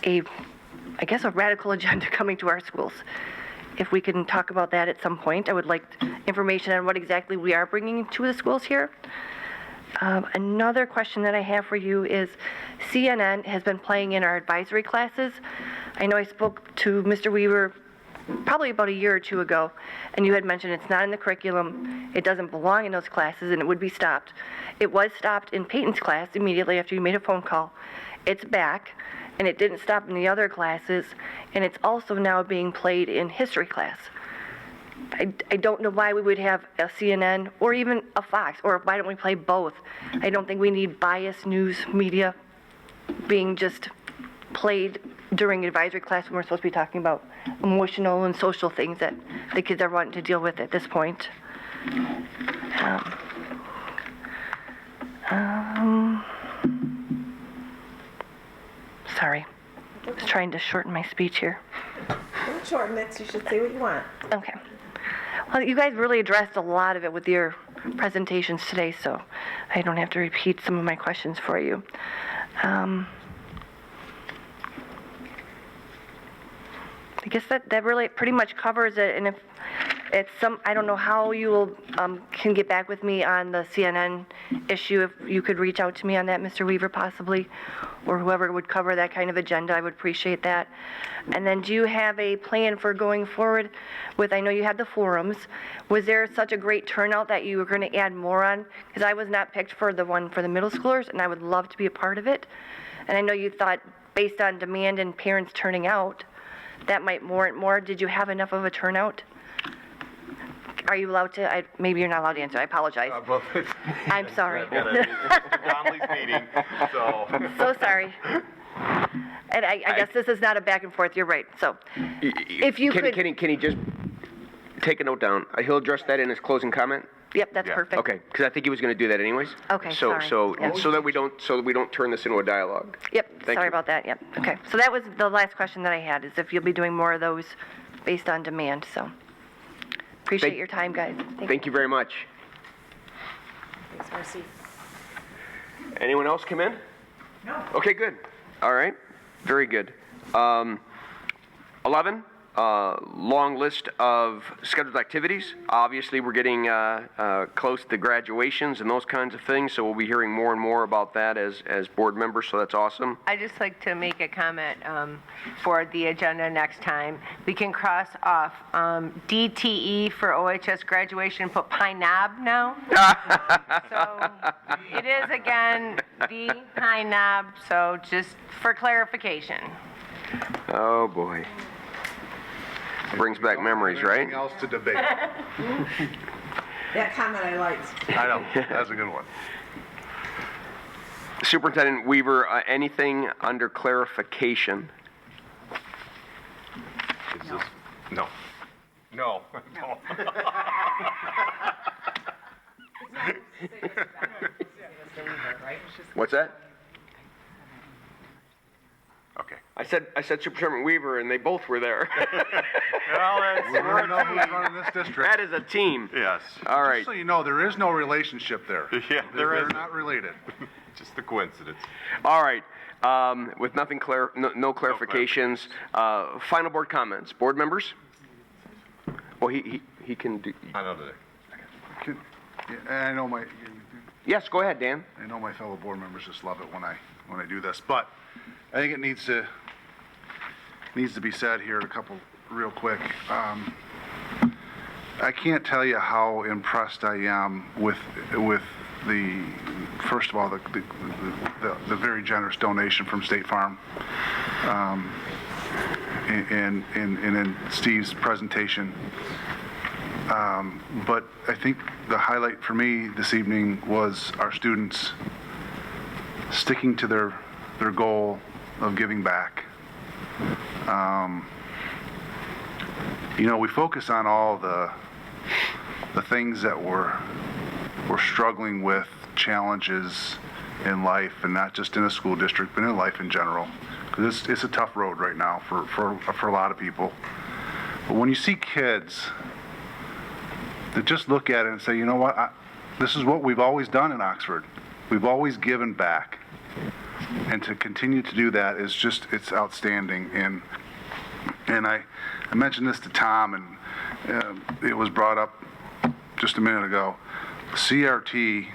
[SPEAKER 18] a radical agenda coming to our schools? If we can talk about that at some point, I would like information on what exactly we are bringing to the schools here. Another question that I have for you is CNN has been playing in our advisory classes. I know I spoke to Mr. Weaver probably about a year or two ago, and you had mentioned it's not in the curriculum, it doesn't belong in those classes, and it would be stopped. It was stopped in Peyton's class immediately after you made a phone call. It's back, and it didn't stop in the other classes, and it's also now being played in history class. I don't know why we would have a CNN or even a Fox, or why don't we play both? I don't think we need biased news media being just played during advisory class when we're supposed to be talking about emotional and social things that the kids are wanting to deal with at this point. Sorry, I was trying to shorten my speech here.
[SPEAKER 19] Don't shorten it, you should say what you want.
[SPEAKER 18] Okay. Well, you guys really addressed a lot of it with your presentations today, so I don't have to repeat some of my questions for you. I guess that really pretty much covers it, and if it's I don't know how you will, can get back with me on the CNN issue. If you could reach out to me on that, Mr. Weaver, possibly, or whoever would cover that kind of agenda, I would appreciate that. And then do you have a plan for going forward with, I know you had the forums, was there such a great turnout that you were going to add more on? Because I was not picked for the one for the middle schoolers, and I would love to be a part of it. And I know you thought, based on demand and parents turning out, that might warrant more. Did you have enough of a turnout? Are you allowed to? Maybe you're not allowed to answer. I apologize. I'm sorry.
[SPEAKER 12] Mr. Donnelly's meeting, so.
[SPEAKER 18] So sorry. And I guess this is not a back and forth. You're right. So, if you could.
[SPEAKER 1] Can he just take a note down? He'll address that in his closing comment.
[SPEAKER 18] Yep, that's perfect.
[SPEAKER 1] Okay, because I think he was going to do that anyways.
[SPEAKER 18] Okay,
[SPEAKER 1] so
[SPEAKER 18] sorry.
[SPEAKER 1] So that we don't turn this into a dialogue.
[SPEAKER 18] Yep. Sorry about that. Yep. Okay. So that was the last question that I had, is if you'll be doing more of those based on demand. So appreciate your time, guys.
[SPEAKER 1] Thank you very much.
[SPEAKER 19] Thanks, Marcy.
[SPEAKER 1] Anyone else come in? No. Okay, good. All right. Very good. 11. Long list of scheduled activities. Obviously, we're getting close to graduations and those kinds of things, so we'll be hearing more and more about that as board members, so that's awesome.
[SPEAKER 2] I'd just like to make a comment for the agenda next time. We can cross off DTE for OHS graduation and put Pine Knob now. So it is, again, the Pine Knob, so just for clarification.
[SPEAKER 1] Oh, boy. Brings back memories, right?
[SPEAKER 10] Anything else to debate?
[SPEAKER 19] That comment I liked.
[SPEAKER 10] I know, that's a good one.
[SPEAKER 1] Superintendent Weaver, anything under clarification?
[SPEAKER 12] Is this? No. No.
[SPEAKER 1] What's that?
[SPEAKER 12] Okay.
[SPEAKER 1] I said Superintendent Weaver, and they both were there.
[SPEAKER 10] Well, we know who's running this district.
[SPEAKER 1] That is a team.
[SPEAKER 12] Yes.
[SPEAKER 1] All right.
[SPEAKER 10] Just so you know, there is no relationship there.
[SPEAKER 12] Yeah,
[SPEAKER 10] They're not related.
[SPEAKER 12] Just a coincidence.
[SPEAKER 1] All right. With nothing no clarifications. Final board comments. Board members? Well, he can do.
[SPEAKER 12] I know that.
[SPEAKER 10] And I know
[SPEAKER 1] Yes, go ahead, Dan.
[SPEAKER 10] I know my fellow board members just love it when I do this, but I think it needs to be said here a couple real quick. I can't tell you how impressed I am with the first of all the very generous donation from State Farm, and in Steve's presentation. But I think the highlight for me this evening was our students sticking to their goal of giving back. We focus on all the things that we're struggling with, challenges in life, and not just in a school district, but in life in general. Because it's a tough road right now for a lot of people. But when you see kids that just look at it and say, you know what, this is what we've always done in Oxford. We've always given back. And to continue to do that is just, it's outstanding. And I mentioned this to Tom, and it was brought up just a minute ago. CRT,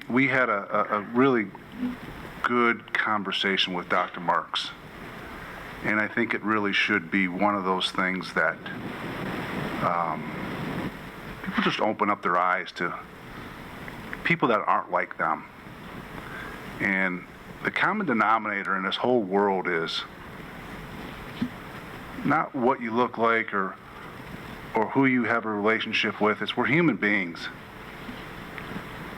[SPEAKER 10] we had a really good conversation with Dr. Marks. And I think it really should be one of those things that people just open up their eyes to people that aren't like them. And the common denominator in this whole world is not what you look like or who you have a relationship with. It's we're human beings.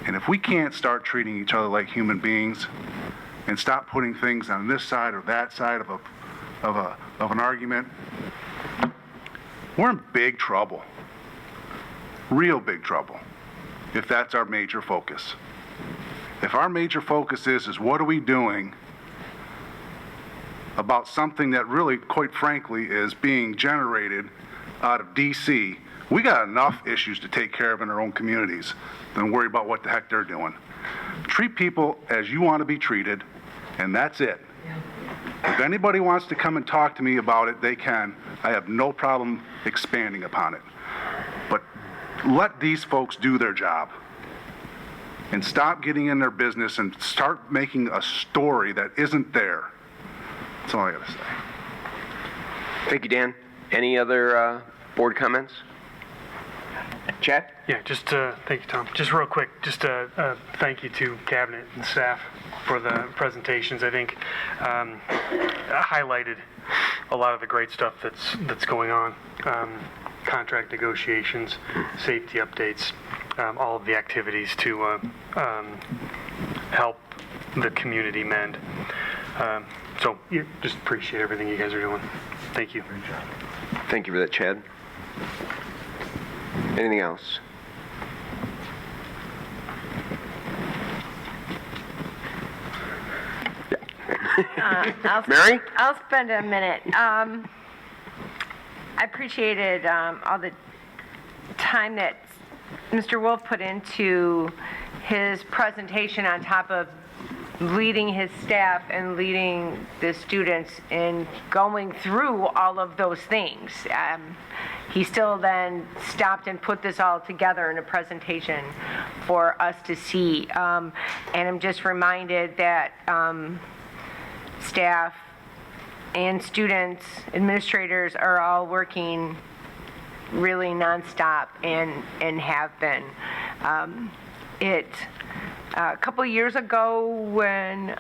[SPEAKER 10] And if we can't start treating each other like human beings and stop putting things on this side or that side of an argument, we're in big trouble. Real big trouble, if that's our major focus. If our major focus is what are we doing about something that really, quite frankly, is being generated out of DC, we got enough issues to take care of in our own communities than worry about what the heck they're doing. Treat people as you want to be treated, and that's it. If anybody wants to come and talk to me about it, they can. I have no problem expanding upon it. But let these folks do their job and stop getting in their business and start making a story that isn't there. That's all I got to say.
[SPEAKER 1] Thank you, Dan. Any other board comments? Chad?
[SPEAKER 13] Yeah, just thank you, Tom. Just real quick, just thank you to cabinet and staff for the presentations. I think highlighted a lot of the great stuff that's going on. Contract negotiations, safety updates, all of the activities to help the community mend. So just appreciate everything you guys are doing. Thank you.
[SPEAKER 10] Great job.
[SPEAKER 1] Thank you for that, Chad. Anything else? Mary?
[SPEAKER 2] I'll spend a minute. I appreciated all the time that Mr. Wolf put into his presentation on top of leading his staff and leading the students in going through all of those things. He still then stopped and put this all together in a presentation for us to see. And I'm just reminded that staff and students, administrators are all working really nonstop and have been. A couple of years ago when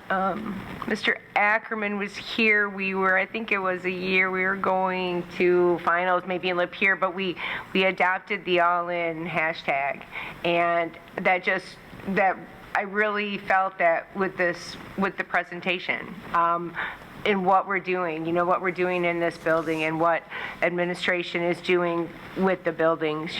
[SPEAKER 2] Mr. Ackerman was here, I think it was a year, we were going to finals, maybe in Lapeer, but we adopted the all-in hashtag. And that I really felt that with the presentation, in what we're doing, what we're doing in this building and what administration is doing with the buildings,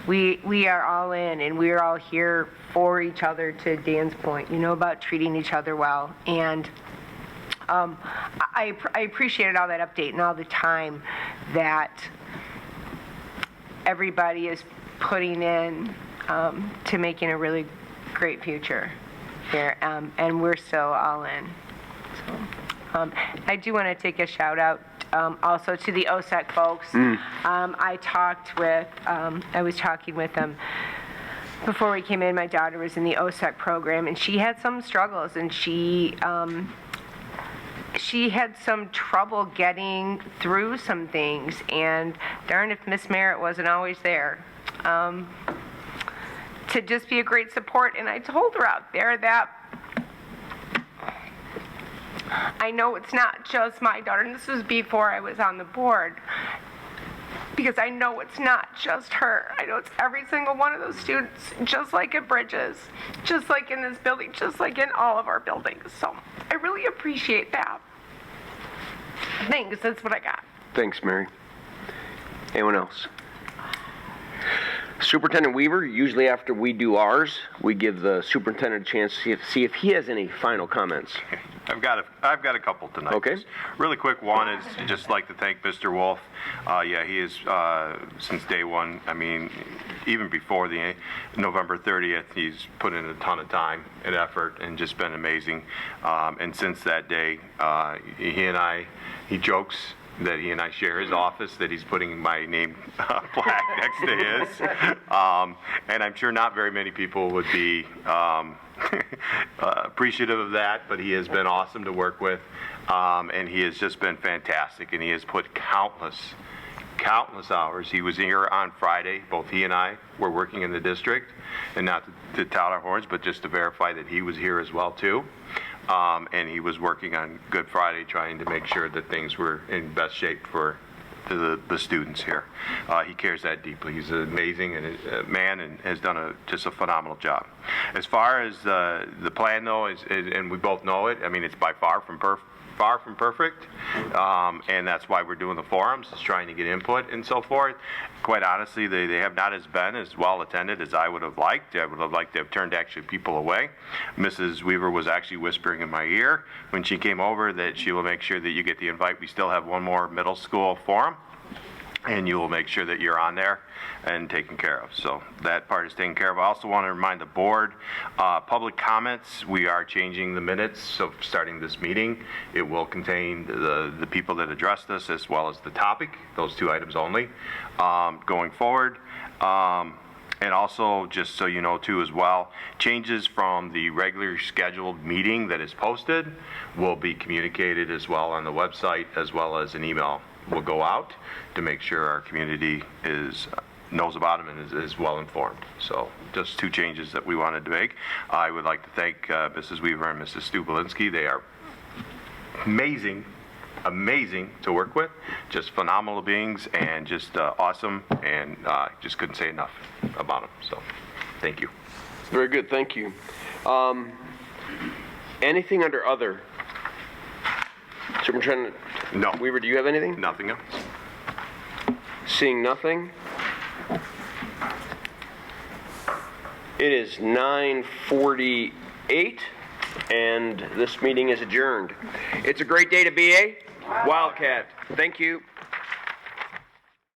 [SPEAKER 2] we are all in, and we are all here for each other, to Dan's point, about treating each other well. And I appreciated all that update and all the time that everybody is putting in to making a really great future here, and we're still all in. So, I do want to take a shout out also to the OSEC folks. I was talking with them before we came in. My daughter was in the OSEC program, and she had some struggles, and she had some trouble getting through some things, and darn if Miss Merritt wasn't always there to just be a great support. And I told her out there that I know it's not just my daughter, and this was before I was on the board, because I know it's not just her. I know it's every single one of those students, just like at Bridges, just like in this building, just like in all of our buildings. So I really appreciate that. Thanks, that's what I got.
[SPEAKER 1] Thanks, Mary. Anyone else? Superintendent Weaver, usually after we do ours, we give the superintendent a chance to see if he has any final comments.
[SPEAKER 12] I've got a couple tonight.
[SPEAKER 1] Okay.
[SPEAKER 12] Just really quick. One is just like to thank Mr. Wolf. He is since day one. I mean, even before the November 30th, he's put in a ton of time and effort and just been amazing. And since that day, he jokes that he and I share his office, that he's putting my name plaque next to his. And I'm sure not very many people would be appreciative of that, but he has been awesome to work with. And he has just been fantastic, and he has put countless hours. He was here on Friday. Both he and I were working in the district, and not to tout our horns, but just to verify that he was here as well too. And he was working on Good Friday, trying to make sure that things were in best shape for the students here. He cares that deeply. He's an amazing man and has done just a phenomenal job. As far as the plan, though, and we both know it, I mean, it's by far from perfect, and that's why we're doing the forums, is trying to get input and so forth. Quite honestly, they have not been as well attended as I would have liked. I would have liked to have turned actually people away. Mrs. Weaver was actually whispering in my ear when she came over that she will make sure that you get the invite. We still have one more middle school forum, and you will make sure that you're on there and taken care of. So that part is taken care of. I also want to remind the board, public comments, we are changing the minutes. So starting this meeting, it will contain the people that addressed us as well as the topic, those two items only, going forward. And also, just so you know too as well, changes from the regular scheduled meeting that is posted will be communicated as well on the website, as well as an email will go out to make sure our community knows about them and is well informed. So just two changes that we wanted to make. I would like to thank Mrs. Weaver and Mrs. Stubalinski. They are amazing to work with, just phenomenal beings, and just awesome, and just couldn't say enough about them. So thank you.
[SPEAKER 1] Very good, thank you. Anything under other? Superintendent Weaver, do you have anything?
[SPEAKER 12] Nothing else.
[SPEAKER 1] Seeing nothing. It is 9:48, and this meeting is adjourned. It's a great day to be a Wildcat. Thank you.